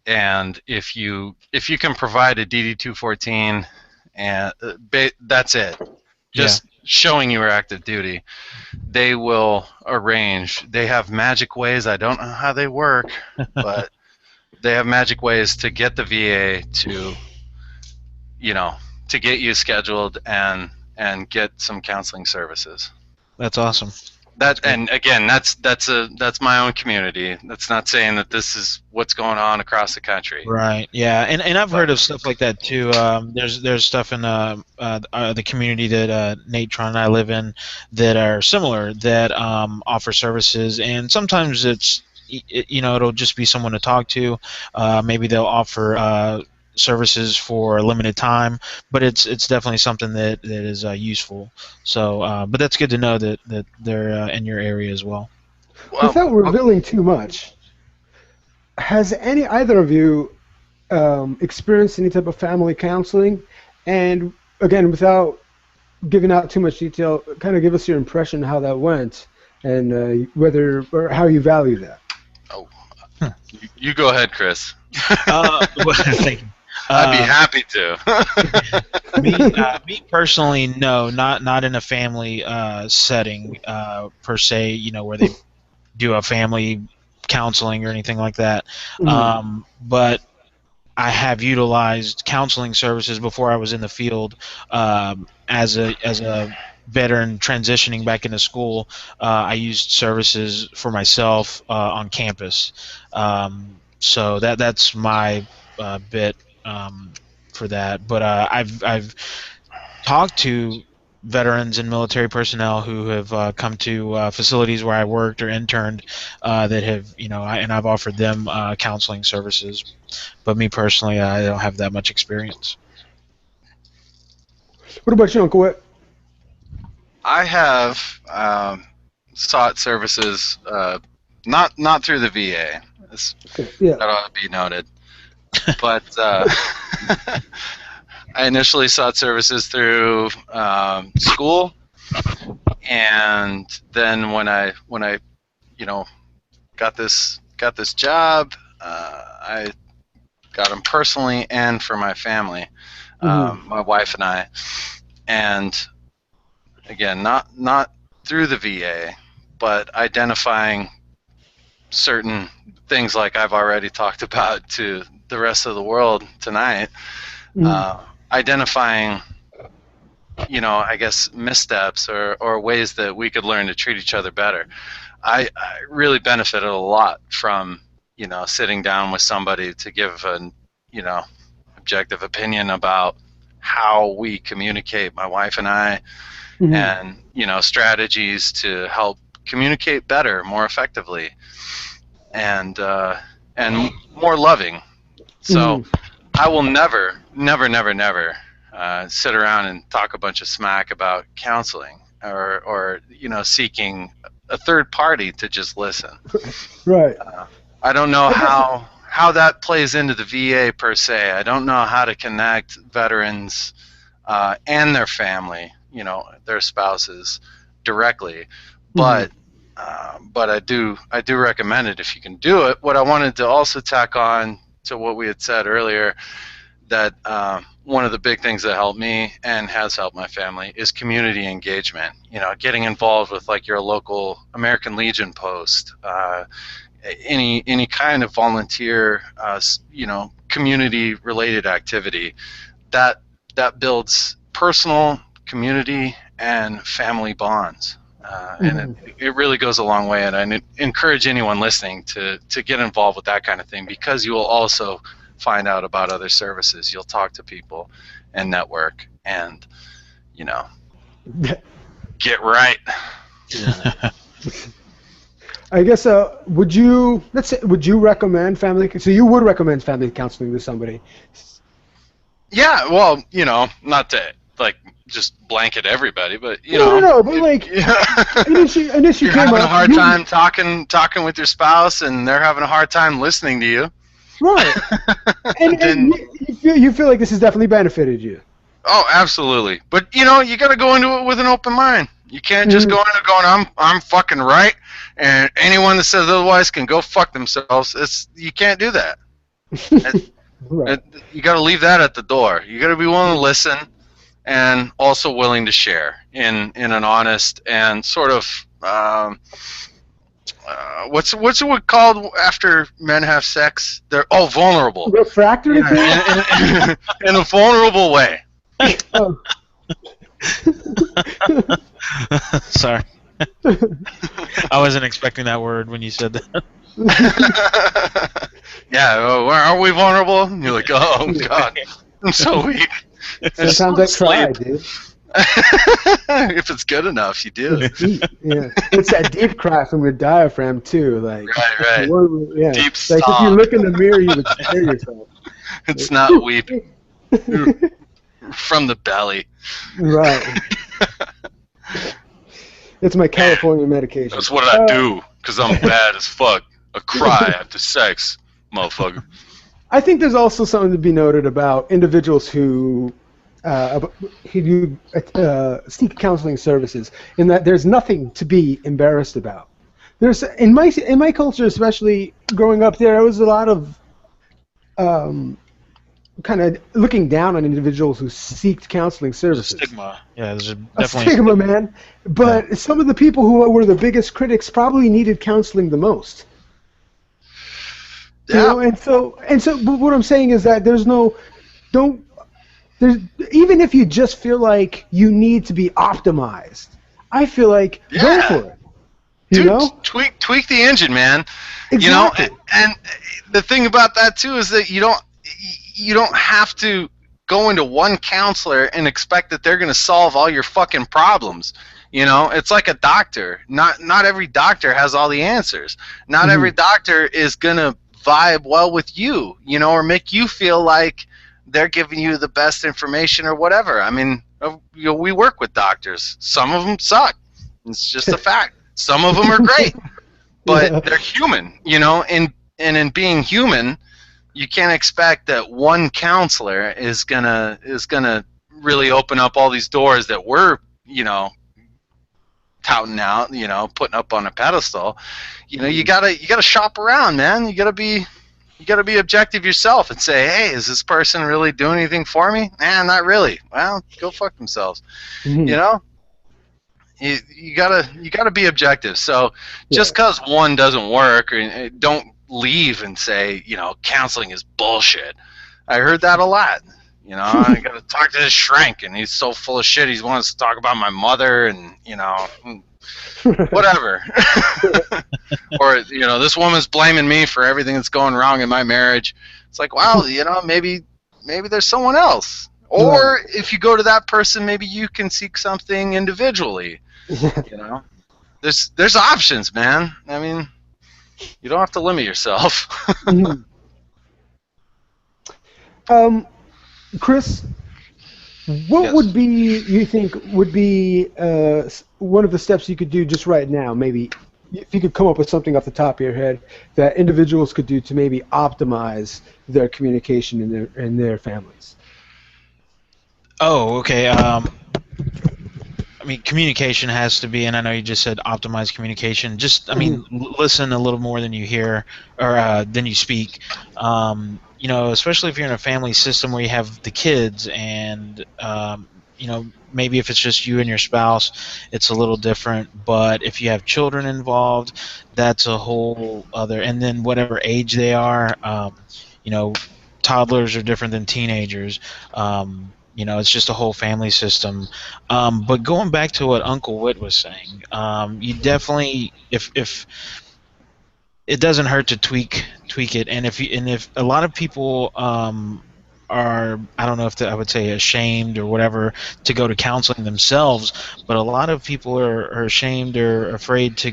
And if you can provide a DD-214, and that's it, just showing you are active duty, they will arrange. They have magic ways. I don't know how they work, but they have magic ways to get the VA to get you scheduled and get some counseling services. That's awesome. And again, that's my own community. That's not saying that this is what's going on across the country. Right. Yeah. And I've heard of stuff like that too. There's stuff in the community that Natron and I live in that are similar, that offer services, and sometimes it'll just be someone to talk to. Maybe they'll offer services for a limited time, but it's definitely something that is useful. So, but that's good to know that they're in your area as well. Without revealing too much, has either of you experienced any type of family counseling? And again, without giving out too much detail, kind of give us your impression how that went, and whether or how you value that. Oh, you go ahead, Chris. Thank you. I'd be happy to. Me personally, no, not in a family setting per se. Where they do a family counseling or anything like that. Mm-hmm. But I have utilized counseling services before I was in the field as a veteran transitioning back into school. I used services for myself on campus. So that's my bit for that. But I've talked to veterans and military personnel who have come to facilities where I worked or interned that have, and I've offered them counseling services. But me personally, I don't have that much experience. What about you, Uncle Whit? I have sought services, not through the VA. That ought to be noted. But I initially sought services through school, and then when I got this job, I got them personally and for my family, my wife and I, and again, not through the VA, but identifying certain things like I've already talked about to the rest of the world tonight, identifying, I guess, missteps or ways that we could learn to treat each other better. I really benefited a lot from, sitting down with somebody to give an, objective opinion about how we communicate, my wife and I, and, strategies to help communicate better, more effectively, and more loving. So I will never sit around and talk a bunch of smack about counseling or seeking a third party to just listen. Right. I don't know how that plays into the VA per se. I don't know how to connect veterans and their family, their spouses, directly, but I do recommend it if you can do it. What I wanted to also tack on to what we had said earlier, that one of the big things that helped me and has helped my family is community engagement. Getting involved with like your local American Legion post, any kind of volunteer, community-related activity that builds personal, community, and family bonds. And it really goes a long way, and I encourage anyone listening to get involved with that kind of thing, because you will also find out about other services. You'll talk to people and network and, get right. I guess would you recommend family? So you would recommend family counseling to somebody? Yeah, well, not to like just blanket everybody, but No, but like initially you're came having a up, hard time talking with your spouse, and they're having a hard time listening to you. right? And Then you feel like this has definitely benefited you. oh, absolutely. But you got to go into it with an open mind. You can't just go into it going, I'm fucking right, and anyone that says otherwise can go fuck themselves. You can't do that. Right. You got to leave that at the door. You got to be willing to listen, and also willing to share in an honest and sort of what's it called after men have sex? They're vulnerable. Refractory. In a vulnerable way. Oh. Sorry. I wasn't expecting that word when you said that. Yeah, aren't we vulnerable? And you're like, oh God, I'm so weak. Sometimes I cry, dude. If it's good enough, you do. Yeah, it's that deep cry from your diaphragm too, like right. Yeah, Deep like if you look in the mirror, you would scare yourself. It's not weeping from the belly. Right. It's my California medication. That's what I do, because I'm bad as fuck. I cry after sex, motherfucker. I think there's also something to be noted about individuals who seek counseling services, in that there's nothing to be embarrassed about. There's in my culture, especially growing up, there was a lot of kind of looking down on individuals who seek counseling services. Stigma. Yeah, there's A definitely stigma, man. But some of the people who were the biggest critics probably needed counseling the most. Yeah. You know, and so but what I'm saying is that even if you just feel like you need to be optimized, I feel like go for it. You Dude, know? tweak the engine, man. Exactly. And the thing about that too is that you don't have to go into one counselor and expect that they're going to solve all your fucking problems. It's like a doctor. Not every doctor has all the answers. Not every doctor is going to vibe well with you, or make you feel like they're giving you the best information or whatever. I mean, we work with doctors. Some of them suck. It's just a fact. Some of them are great, but they're human, and in being human, you can't expect that one counselor is gonna really open up all these doors that we're, touting out, putting up on a pedestal. You gotta shop around, man. You gotta be objective yourself and say, hey, is this person really doing anything for me? Not really. Well, go fuck themselves. You gotta be objective. So just because one doesn't work, or don't leave and say, counseling is bullshit. I heard that a lot. I gotta talk to this shrink, and he's so full of shit. He wants to talk about my mother, and whatever. Or this woman's blaming me for everything that's going wrong in my marriage. It's like, well, maybe there's someone else. Or if you go to that person, maybe you can seek something individually. There's options, man. I mean, you don't have to limit yourself. Chris, what would be, you think, would be one of the steps you could do just right now, maybe, if you could come up with something off the top of your head that individuals could do to maybe optimize their communication in their families? Oh, okay. I mean, communication has to be, and I know you just said optimize communication. Just, listen a little more than you hear, or than you speak. Especially if you're in a family system where you have the kids, and maybe if it's just you and your spouse, it's a little different. But if you have children involved, that's a whole other. And then whatever age they are, toddlers are different than teenagers. It's just a whole family system. But going back to what Uncle Whit was saying, you definitely, if it doesn't hurt to tweak it, and if a lot of people are, I don't know if I would say ashamed or whatever to go to counseling themselves, but a lot of people are ashamed or afraid to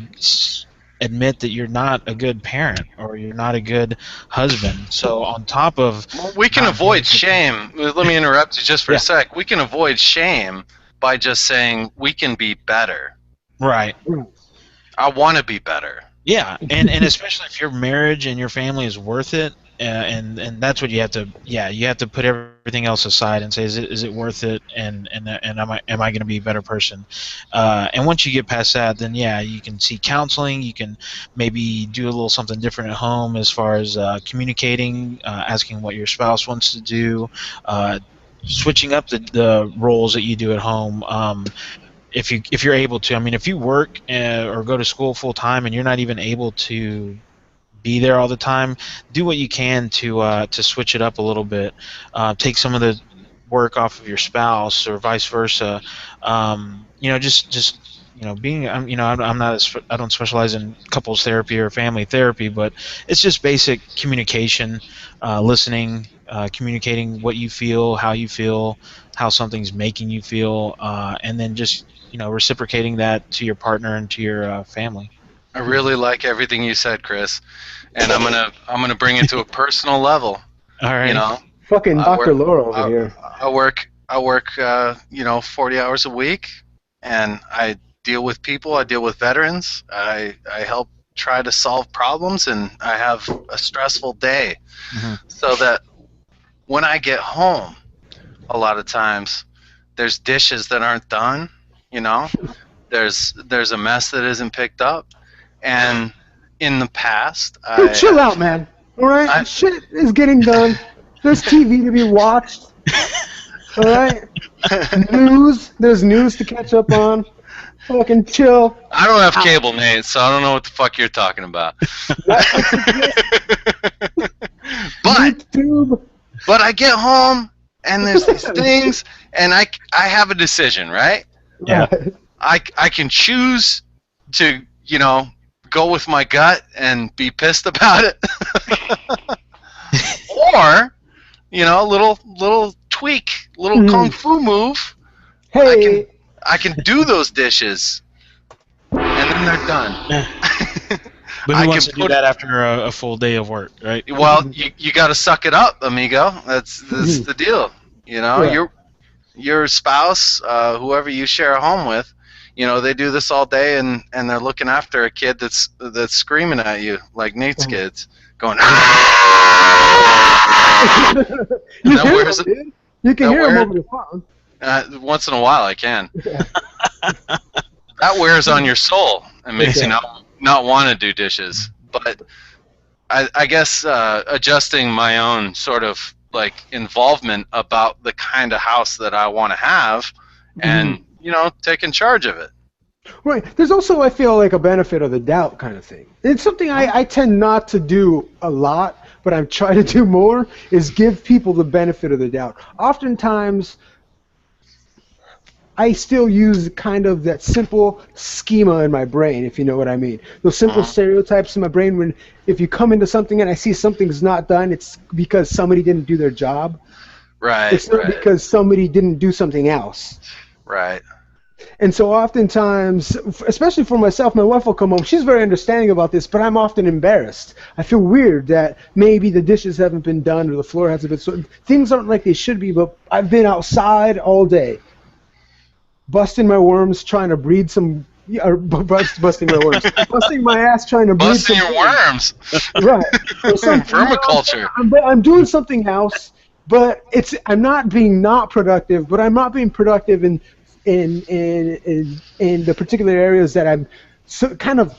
admit that you're not a good parent or you're not a good husband. So on top of Well, we can avoid shame. Let me interrupt you just for Yeah. a sec. We can avoid shame by just saying we can be better. right. I want to be better. Yeah, and especially if your marriage and your family is worth it, and that's what you have to. Yeah, you have to put everything else aside and say, is it worth it? And am I going to be a better person? And once you get past that, then yeah, you can see counseling. You can maybe do a little something different at home as far as communicating, asking what your spouse wants to do, switching up the roles that you do at home. If you're able to, I mean, if you work or go to school full time and you're not even able to be there all the time, do what you can to switch it up a little bit. Take some of the work off of your spouse or vice versa. Just being I'm not I don't specialize in couples therapy or family therapy, but it's just basic communication, listening, communicating what you feel, how something's making you feel, and then just reciprocating that to your partner and to your family. I really like everything you said, Chris, and I'm gonna bring it to a personal level. All right. You know, Fucking I Dr. work- Laura over here. I work 40 hours a week, and I deal with people. I deal with veterans. I help try to solve problems, and I have a stressful day. Mhm. So that when I get home, a lot of times there's dishes that aren't done. There's a mess that isn't picked up, and in the past, Dude, chill out, man. All right, shit is getting done. There's TV to be watched. All right, there's news to catch up on. Fucking chill. I don't have cable, Nate, so I don't know what the fuck you're talking about. YouTube. But I get home and there's these things, and I have a decision, right? Yeah. I can choose to go with my gut and be pissed about it, or a little tweak, little kung fu move. Hey. I can do those dishes, and then they're done. But I who wants can to do that after a full day of work, right? Well, you got to suck it up, amigo. That's the deal. Yeah. Your spouse, whoever you share a home with, they do this all day, and they're looking after a kid that's screaming at you like Nate's kids, going. You can hear him over the phone. Once in a while, I can. That wears on your soul and makes you not want to do dishes. But I guess adjusting my own sort of like involvement about the kind of house that I want to have, and taking charge of it. Right. There's also, I feel like, a benefit of the doubt kind of thing. It's something I tend not to do a lot, but I'm trying to do more, is give people the benefit of the doubt. Oftentimes, I still use kind of that simple schema in my brain, if you know what I mean. Those simple stereotypes in my brain when if you come into something and I see something's not done, it's because somebody didn't do their job. Right. It's not because somebody didn't do something else. Right. And so oftentimes, especially for myself, my wife will come home. She's very understanding about this, but I'm often embarrassed. I feel weird that maybe the dishes haven't been done or the floor hasn't been swept. Things aren't like they should be, but I've been outside all day, busting my worms, trying to breed some. Busting my worms, busting my ass, trying to breed Busting some your worms. Right. Permaculture. I'm doing something else, but I'm not being not productive, but I'm not being productive in the particular areas that I'm kind of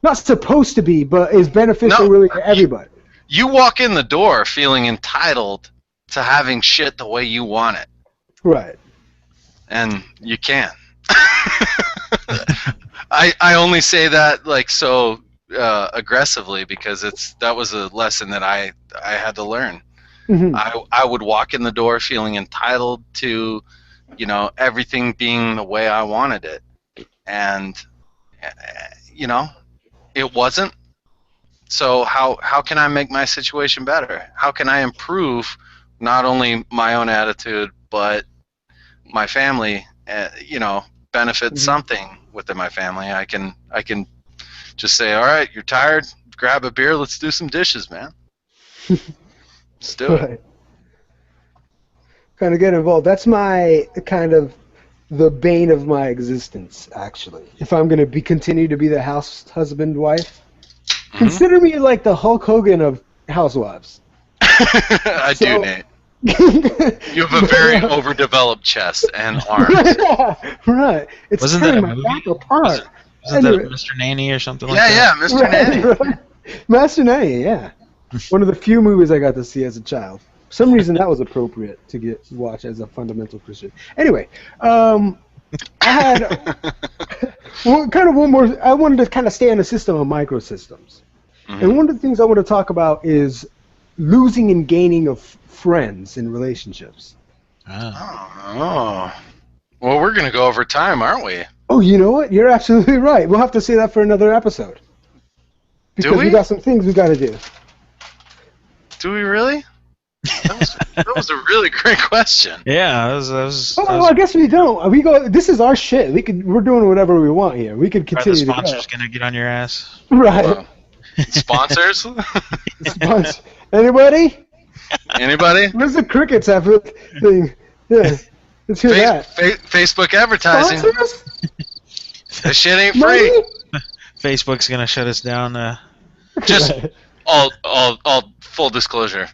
not supposed to be, but is beneficial really to everybody. You walk in the door feeling entitled to having shit the way you want it. Right. And you can't. I only say that like so aggressively because that was a lesson that I had to learn. Mm-hmm. I would walk in the door feeling entitled to everything being the way I wanted it, and it wasn't. So how can I make my situation better? How can I improve not only my own attitude but my family? Benefit something within my family. I can just say, all right, you're tired, grab a beer, let's do some dishes, man. Let's do it. Right. Kind of get involved. That's my kind of the bane of my existence, actually. If I'm going to continue to be the house husband wife, consider me like the Hulk Hogan of housewives. I do, Nate. You have a very overdeveloped chest and arms. Right. It's Wasn't tearing that a my movie? back apart. Wasn't that Mr. Nanny or something like that? Yeah, Mr. Nanny. Right. Master Nanny, yeah. One of the few movies I got to see as a child. For some reason, that was appropriate to watch as a fundamental Christian. Anyway, I had one more. I wanted to kind of stay on the system of microsystems. And one of the things I want to talk about is losing and gaining of friends in relationships. Oh. Well, we're going to go over time, aren't we? Oh, you know what? You're absolutely right. We'll have to say that for another episode. Because we got some things we got to do. Do we really? That was a really great question. Yeah, that was I guess we don't. We go. This is our shit. We're doing whatever we want here. We could continue. The sponsor's gonna get on your ass. Right. Well, sponsors? Anybody? Anybody? Where's the crickets after the thing? Yeah. Let's hear that. Facebook advertising. Sponsors? This shit ain't free. Facebook's gonna shut us down. Just all full disclosure.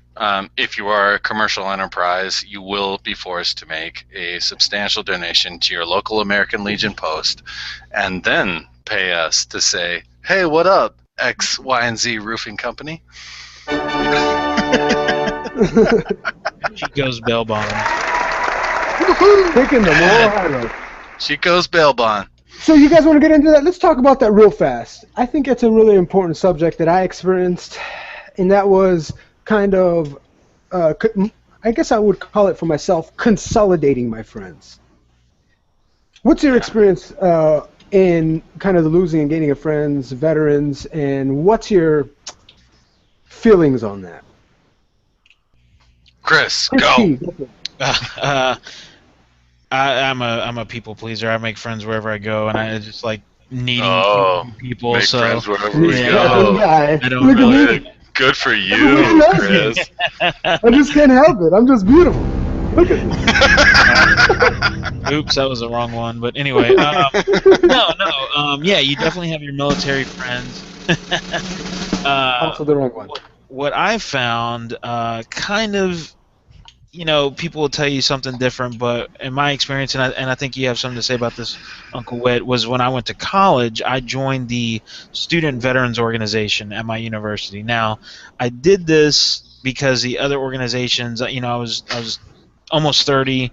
If you are a commercial enterprise, you will be forced to make a substantial donation to your local American Legion post, and then pay us to say, "Hey, what up, X, Y, and Z Roofing Company?" Chico's bail bond. Taking the moral high road. Chico's bail bond. So you guys want to get into that? Let's talk about that real fast. I think it's a really important subject that I experienced, and that was kind of, I guess I would call it for myself, consolidating my friends. What's your experience in kind of the losing and gaining of friends, veterans, and what's your feelings on that? Chris, go. I'm a people pleaser. I make friends wherever I go, and I just like needing people. Make so friends wherever we go. I don't really. Good for you, Chris. I just can't help it. I'm just beautiful. Look at me. Oops, that was the wrong one. But anyway, yeah, you definitely have your military friends. Also the wrong one. What I found, kind of, people will tell you something different, but in my experience, and I think you have something to say about this, Uncle Whit, was when I went to college, I joined the Student Veterans Organization at my university. Now, I did this because the other organizations, I was almost 30.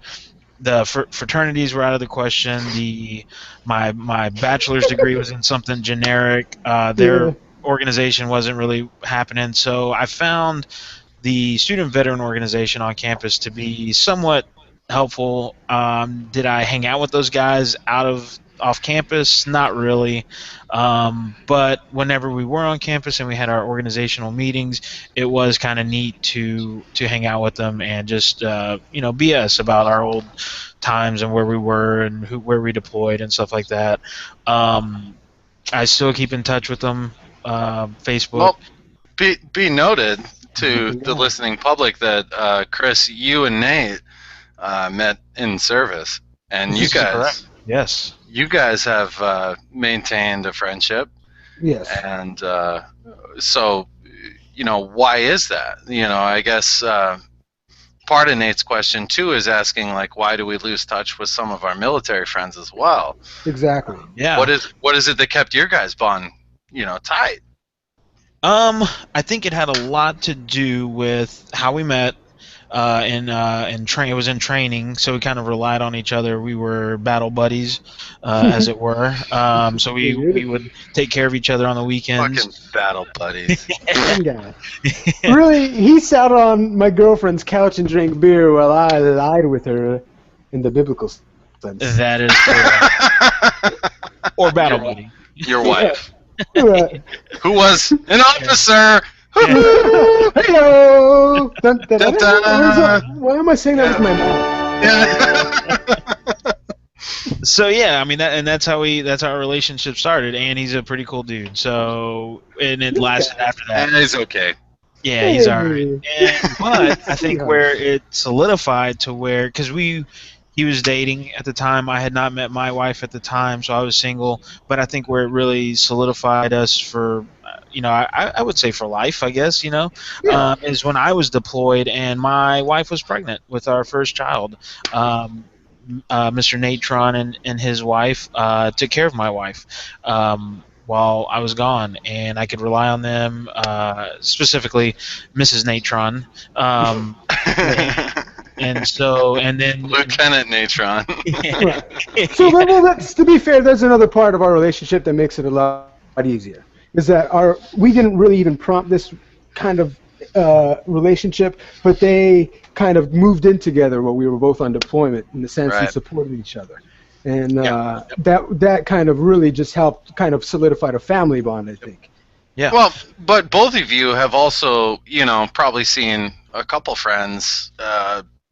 The fraternities were out of the question. My bachelor's degree was in something generic. Their organization wasn't really happening, so I found the Student Veteran Organization on campus to be somewhat helpful. Did I hang out with those guys off campus? Not really. But whenever we were on campus and we had our organizational meetings, it was kind of neat to hang out with them and just BS about our old times and where we were and where we deployed and stuff like that. I still keep in touch with them. Facebook. Well, be noted to the listening public that Chris, you and Nate met in service, and you guys, yes, you guys have maintained a friendship. Yes. And so, why is that? I guess part of Nate's question too is asking, like, why do we lose touch with some of our military friends as well? Exactly. Yeah. What is it that kept your guys' bond, tight? I think it had a lot to do with how we met. It was in training, so we kind of relied on each other. We were battle buddies, as it were. So we would take care of each other on the weekends. Fucking battle buddies. Really, he sat on my girlfriend's couch and drank beer while I lied with her in the biblical sense. That is correct. Or battle buddy. Your wife. Right. Who was an officer. Hello. Dun, dun, dun, Dun, dun. Why am I saying that with my mouth? Yeah. So yeah, I mean that's how our relationship started, and he's a pretty cool dude. So and it lasted after that. And it's okay. Yeah, he's all right. Hey. But I think Yeah. where it solidified to where, because he was dating at the time. I had not met my wife at the time, so I was single. But I think where it really solidified us for, I would say for life, I guess, Yeah. is when I was deployed and my wife was pregnant with our first child. Mr. Natron and his wife took care of my wife. While I was gone, and I could rely on them, specifically Mrs. Natron. And then Lieutenant Natron. Right. So, well, to be fair, there's another part of our relationship that makes it a lot easier. Is that we didn't really even prompt this kind of relationship, but they kind of moved in together while we were both on deployment, in the sense we supported each other. And that kind of really just helped kind of solidify a family bond, I think. Yeah. Well, but both of you have also, probably seen a couple friends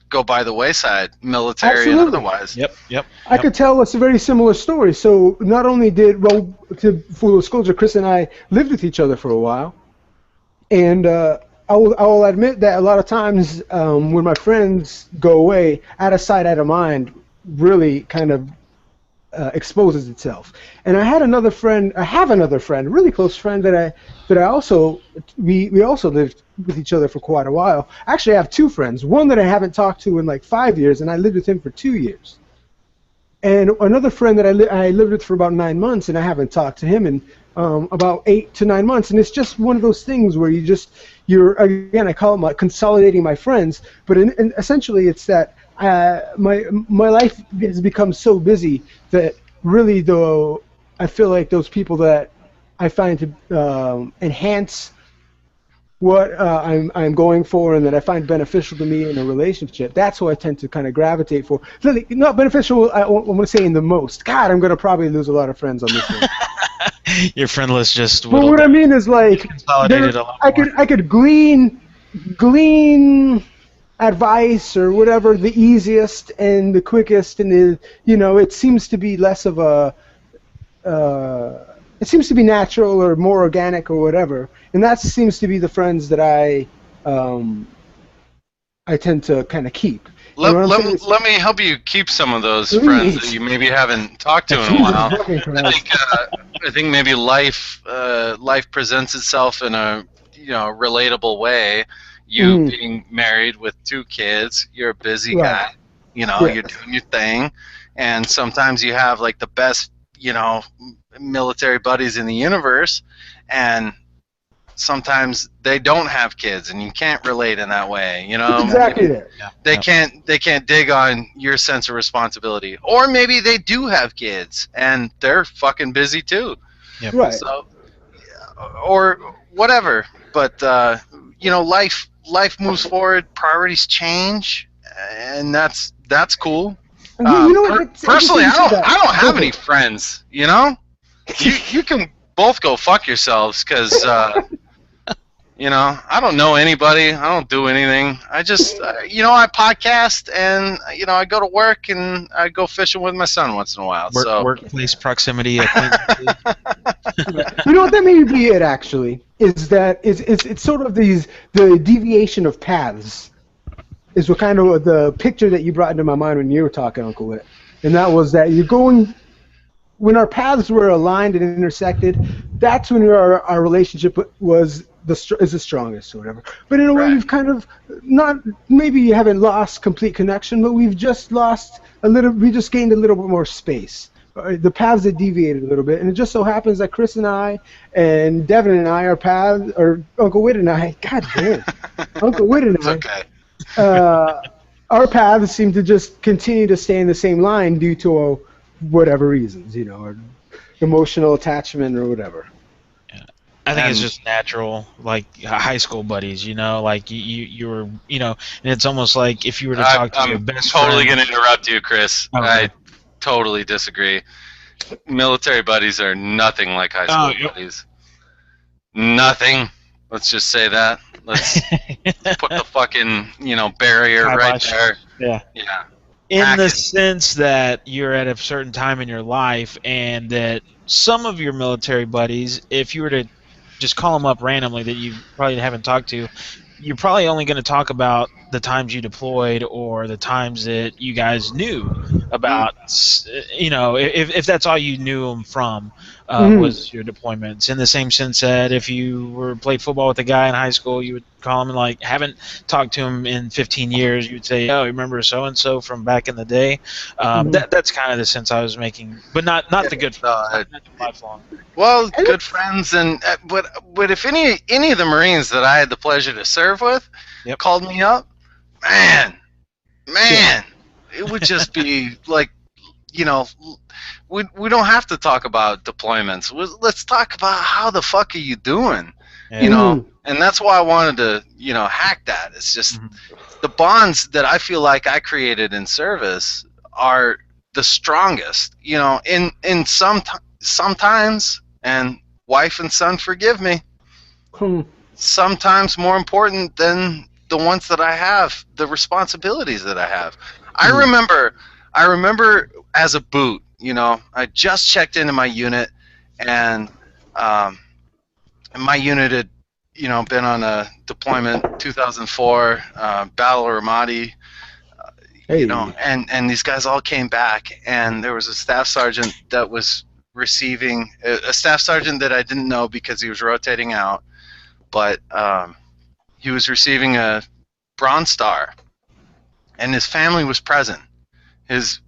go by the wayside, military Absolutely. and otherwise. Yep. I could tell us a very similar story. So not only full disclosure, Chris and I lived with each other for a while. And I will admit that a lot of times when my friends go away, out of sight, out of mind, really kind of exposes itself. And I have another friend, a really close friend that I also, we also lived with each other for quite a while. Actually, I have two friends. One that I haven't talked to in like 5 years, and I lived with him for 2 years. And another friend that I lived with for about 9 months, and I haven't talked to him in about 8 to 9 months. And it's just one of those things where again, I call it consolidating my friends, but essentially it's that my life has become so busy that really, though, I feel like those people that I find to enhance what I'm going for and that I find beneficial to me in a relationship, that's who I tend to kind of gravitate for. Really, not beneficial, I want to say in the most. God, I'm going to probably lose a lot of friends on this one. Your friend list just But what I mean is, like, consolidated a lot I could glean advice or whatever, the easiest and the quickest, and it seems to be less of a it seems to be natural or more organic or whatever, and that seems to be the friends that I tend to kind of keep. Let me help you keep some of those friends that you maybe haven't talked to in a while. I think maybe life presents itself in a relatable way. You being married with 2 kids, you're a busy guy. You're doing your thing, and sometimes you have like the best military buddies in the universe, and sometimes they don't have kids, and you can't relate in that way. Exactly that. They can't dig on your sense of responsibility, or maybe they do have kids and they're fucking busy too. Yep. Right. So, or whatever. But life moves forward. Priorities change, and that's cool. Personally, I don't have any friends. You can both go fuck yourselves, because I don't know anybody. I don't do anything. I just I podcast, and I go to work, and I go fishing with my son once in a while. Workplace proximity. You know what, that may be it, actually, is that it's sort of the deviation of paths is what kind of the picture that you brought into my mind when you were talking, Uncle Whit. And that was that when our paths were aligned and intersected, that's when our relationship is the strongest or whatever. But in a way, we've kind of maybe you haven't lost complete connection, but we've just gained a little bit more space. The paths have deviated a little bit, and it just so happens that Chris and I and Devin and I, Uncle Whit and I, God damn, Uncle Whit and I, okay. Our paths seem to just continue to stay in the same line due to whatever reasons, or emotional attachment or whatever. I think it's just natural, like high school buddies, like you were, and it's almost like if you were to talk to your best friend. I'm totally going to interrupt you, Chris. Okay. I totally disagree. Military buddies are nothing like high school buddies. Nothing. Let's just say that. Let's put the fucking, barrier right there. Yeah. Yeah. in the sense that you're at a certain time in your life, and that some of your military buddies, if you were to just call them up randomly that you probably haven't talked to, you're probably only going to talk about the times you deployed or the times that you guys knew about. If that's all you knew them from was your deployments. In the same sense that if you were played football with a guy in high school, you would call him and like haven't talked to him in 15 years. You would say, "Oh, you remember so and so from back in the day." That's kind of the sense I was making, but not the good friends, not lifelong. Well, good friends, and but if any of the Marines that I had the pleasure to serve with called me up, man, it would just be like, we don't have to talk about deployments. Let's talk about how the fuck are you doing, and that's why I wanted to, hack that. It's just the bonds that I feel like I created in service are the strongest, in sometimes, and wife and son forgive me, sometimes more important than the ones that I have, the responsibilities that I have. I remember as a boot, I just checked into my unit, and my unit had, been on a deployment 2004, Battle of Ramadi, and these guys all came back, and there was a staff sergeant that was receiving, a staff sergeant that I didn't know because he was rotating out, but he was receiving a Bronze Star, and his family was present. His,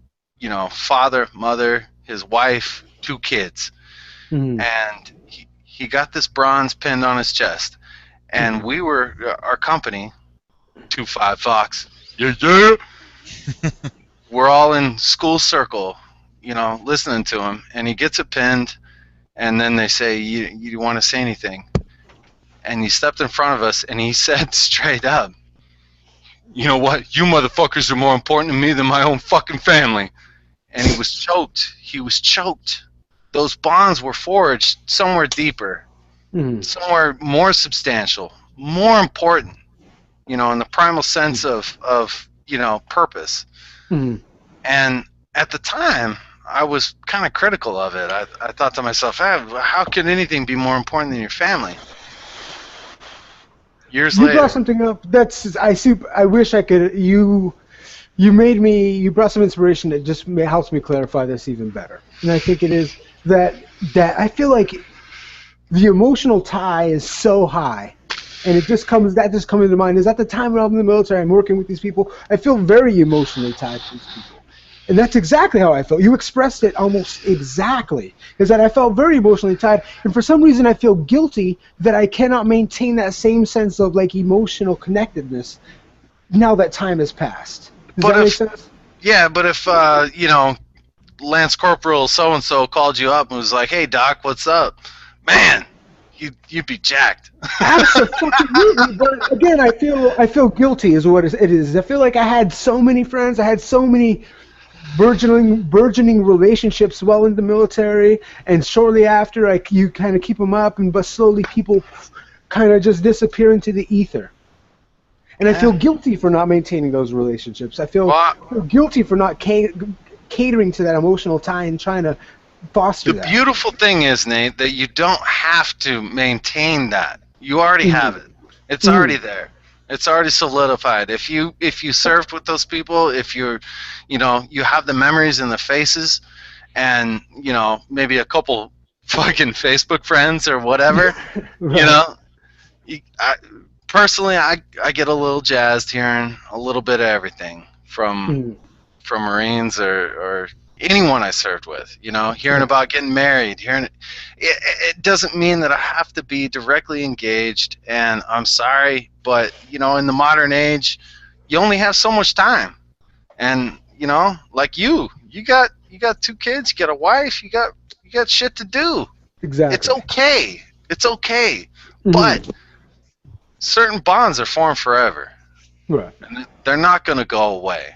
father, mother, his wife, 2 kids, and he got this bronze pinned on his chest, and we were, our company, 25 Fox, we're all in school circle, listening to him, and he gets it pinned, and then they say, you want to say anything? And he stepped in front of us, and he said straight up, "You know what? You motherfuckers are more important to me than my own fucking family." And he was choked. Those bonds were forged somewhere deeper, somewhere more substantial, more important, in the primal sense of purpose. And at the time, I was kind of critical of it. I thought to myself, how can anything be more important than your family? Years later, you brought something up that's I wish I could. You brought some inspiration that just helps me clarify this even better. And I think it is that I feel like the emotional tie is so high, and that just comes to mind. Is at the time when I'm in the military, I'm working with these people, I feel very emotionally tied to these people. And that's exactly how I felt. You expressed it almost exactly. Is that I felt very emotionally tied, and for some reason I feel guilty that I cannot maintain that same sense of like emotional connectedness now that time has passed. Does that make sense? Yeah, but if Lance Corporal so-and-so called you up and was like, "Hey Doc, what's up?" Man, you'd be jacked. Absolutely. But again, I feel guilty is what it is. I feel like I had so many friends, I had so many burgeoning relationships while in the military, and shortly after, you kind of keep them up, but slowly people kind of just disappear into the ether. And I feel guilty for not maintaining those relationships. I feel guilty for not catering to that emotional tie and trying to foster that. The beautiful thing is, Nate, that you don't have to maintain that. You already have it. It's already there. It's already solidified. If you served with those people, if you have the memories and the faces, and maybe a couple fucking Facebook friends or whatever, Right. Personally, I get a little jazzed hearing a little bit of everything from Marines or anyone I served with. Hearing about getting married, it doesn't mean that I have to be directly engaged. And I'm sorry, but in the modern age, you only have so much time. And like you got 2 kids, you got a wife, you got shit to do. Exactly. It's okay. But certain bonds are formed forever. Right. And they're not going to go away,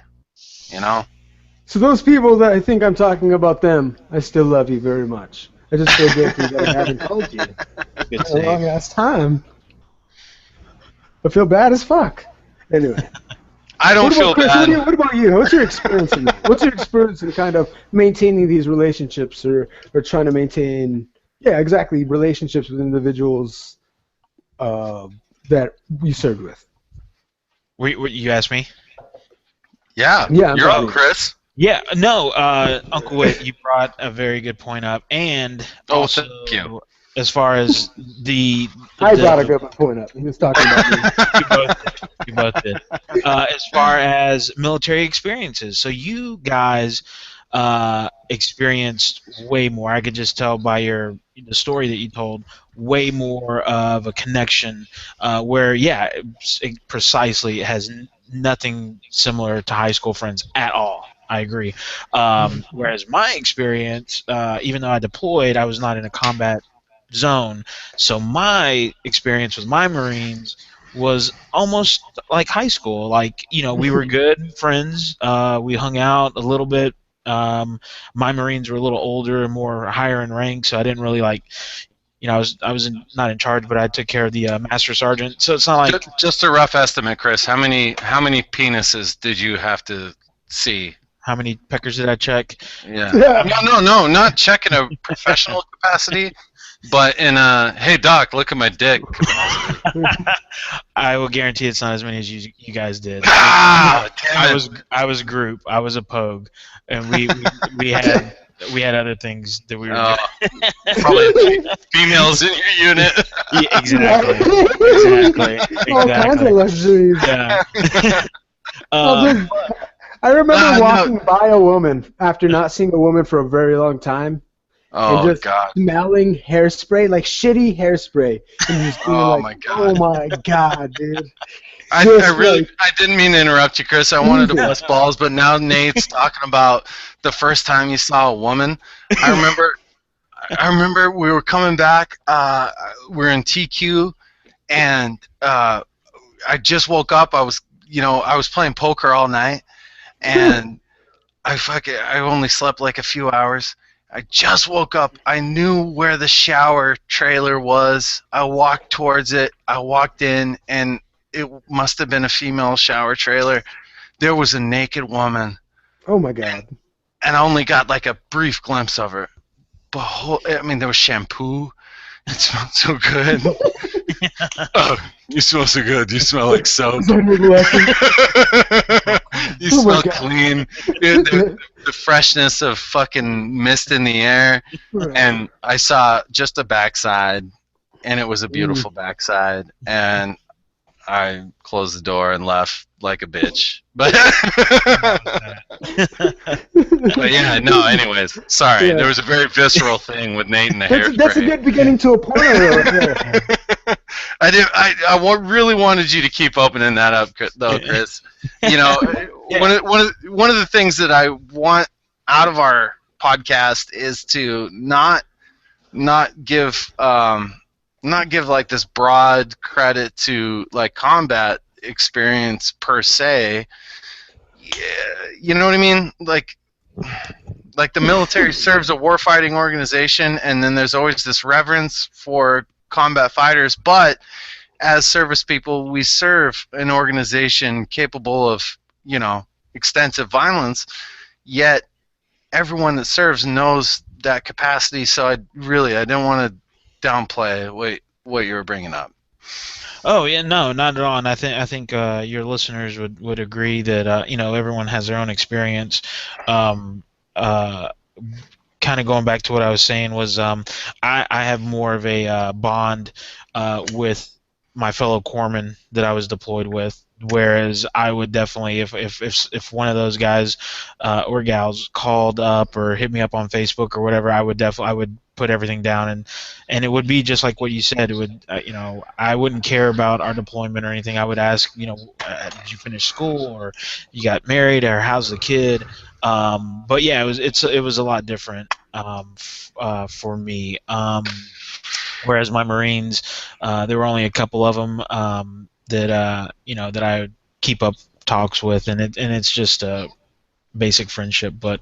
So those people that I think I'm talking about them, I still love you very much. I just feel guilty that I haven't told you in a long ass time. I feel bad as fuck. Anyway. I don't feel Chris, bad. what about you? What's your experience in that? What's your experience in kind of maintaining these relationships or trying to maintain, exactly, relationships with individuals that you served with? You asked me? Yeah, Yeah, you're up, Chris. Yeah, no, Uncle Whit, you brought a very good point up, and also thank you. as far as I brought a good point up. He was talking about me. You both did. As far as military experiences, so you guys experienced way more. I could just tell by the story that you told, way more of a connection. Where precisely it has nothing similar to high school friends at all. I agree. Whereas my experience, even though I deployed, I was not in a combat zone. So my experience with my Marines was almost like high school. Like, we were good friends. We hung out a little bit. My Marines were a little older and more higher in rank, so I didn't really not in charge, but I took care of the master sergeant. So it's not like just a rough estimate, Chris. How many penises did you have to see? How many peckers did I check? Yeah. No, not checking a professional capacity, but in a hey doc, look at my dick capacity. I will guarantee it's not as many as you guys did. I was group. I was a pogue, and we had other things that we were doing. Probably females in your unit. Yeah, exactly. All kinds of luxuries. Yeah. I remember walking by a woman after not seeing a woman for a very long time. Oh, and just God. smelling hairspray, like shitty hairspray. And just being my God. Oh, my God, dude. I didn't mean to interrupt you, Chris. I wanted to bust balls, but now Nate's talking about the first time you saw a woman. I remember we were coming back. We were in TQ, and I just woke up. I was playing poker all night, and I only slept like a few hours. I just woke up. I knew where the shower trailer was. I walked towards it. I walked in, and it must have been a female shower trailer. There was a naked woman. Oh, my God. And I only got like a brief glimpse of her. But there was shampoo. It smelled so good. Oh, you smell so good. You smell like soap. You smell clean. The freshness of fucking mist in the air. And I saw just a backside, and it was a beautiful backside. And I closed the door and left like a bitch. But yeah, no, anyways. Sorry. Yeah. There was a very visceral thing with Nate and the hairspray. That's a good beginning to a porno right I really wanted you to keep opening that up, though, Chris. Yeah. One of the things that I want out of our podcast is to not give like this broad credit to like combat experience per se. Yeah, you know what I mean? Like the military serves a warfighting organization, and then there's always this reverence for combat fighters, but as service people, we serve an organization capable of, extensive violence, yet everyone that serves knows that capacity, so I didn't want to downplay what you were bringing up. Oh yeah, no, not at all. And I think your listeners would agree that everyone has their own experience. Kind of going back to what I was saying was I have more of a bond with my fellow corpsmen that I was deployed with. Whereas I would definitely, if one of those guys or gals called up or hit me up on Facebook or whatever, I would put everything down, and it would be just like what you said. It would, I wouldn't care about our deployment or anything. I would ask, did you finish school, or you got married, or how's the kid? But yeah, it was a lot different for me. Whereas my Marines, there were only a couple of them that that I would keep up talks with, and it's just basic friendship. But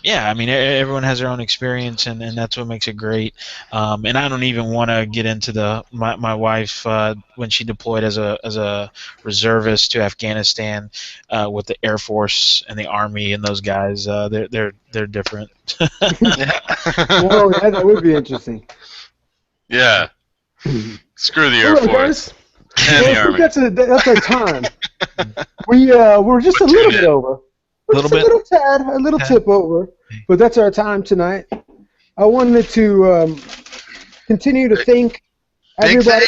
yeah, I mean, everyone has their own experience, and that's what makes it great. And I don't even want to get into my wife when she deployed as a reservist to Afghanistan with the Air Force and the Army and those guys. They're different. Yeah. Well, yeah, that would be interesting. Yeah. Screw the Air All right, Force guys. and Well, the I Army. think that's our time. We're just a little bit over. Little bit. A little tip over, but that's our time tonight. I wanted to continue to thank everybody.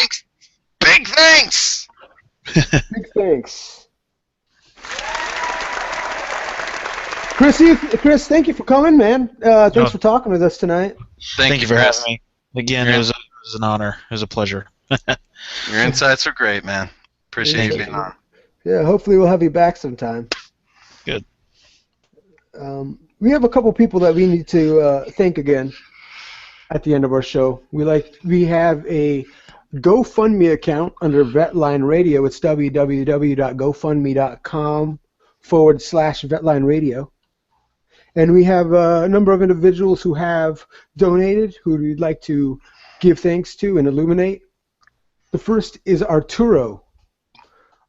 Big thanks. Big thanks. Chris, thank you for coming, man. Thanks for talking with us tonight. Thank you for Chris. having me. Again, it was an honor. It was a pleasure. Your insights are great, man. Appreciate you being on. Yeah, hopefully we'll have you back sometime. Good. We have a couple people that we need to thank again at the end of our show. We have a GoFundMe account under VetLine Radio. It's www.gofundme.com/VetLine Radio. And we have a number of individuals who have donated, who we'd like to give thanks to and illuminate. The first is Arturo.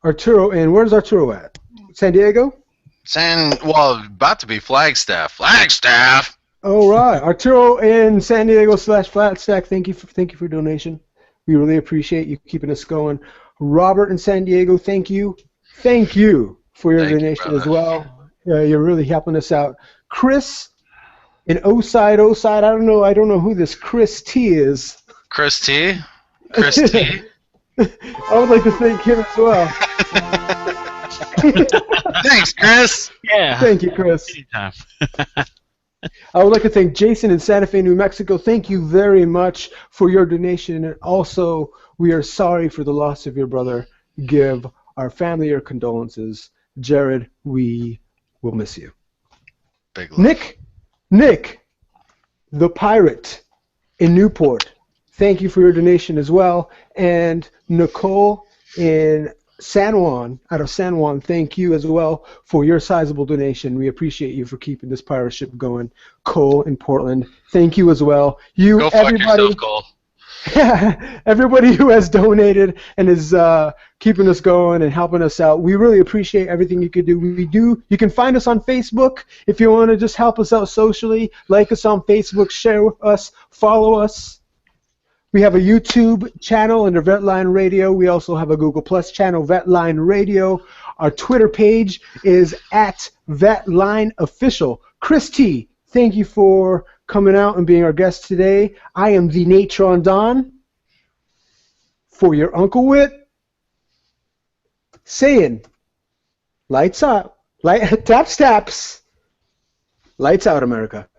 And where's Arturo at? San Diego? About to be Flagstaff. Flagstaff! All right. Arturo in San Diego /Flatstack, thank you for your donation. We really appreciate you keeping us going. Robert in San Diego, thank you. Thank you for your donation as well. You're really helping us out. Chris in O-Side, I don't know who this Chris T is. Chris T? Chris T? I would like to thank him as well. Thanks, Chris. Yeah. Thank you, Chris. Anytime. I would like to thank Jason in Santa Fe, New Mexico. Thank you very much for your donation. And also, we are sorry for the loss of your brother. Give our family your condolences. Jared, we will miss you. Big love. Nick, the pirate in Newport. Thank you for your donation as well. And Nicole in out of San Juan, thank you as well for your sizable donation. We appreciate you for keeping this pirate ship going. Cole in Portland, thank you as well. Go fuck yourself, Cole. Everybody who has donated and is keeping us going and helping us out, we really appreciate everything you could do. You can find us on Facebook if you want to just help us out socially. Like us on Facebook, share with us, follow us. We have a YouTube channel under VetLine Radio. We also have a Google Plus channel, VetLine Radio. Our Twitter page is at VetLine Official. Chris T, thank you for coming out and being our guest today. I am the Natron Don for your Uncle Wit, saying, lights out, taps, lights out, America.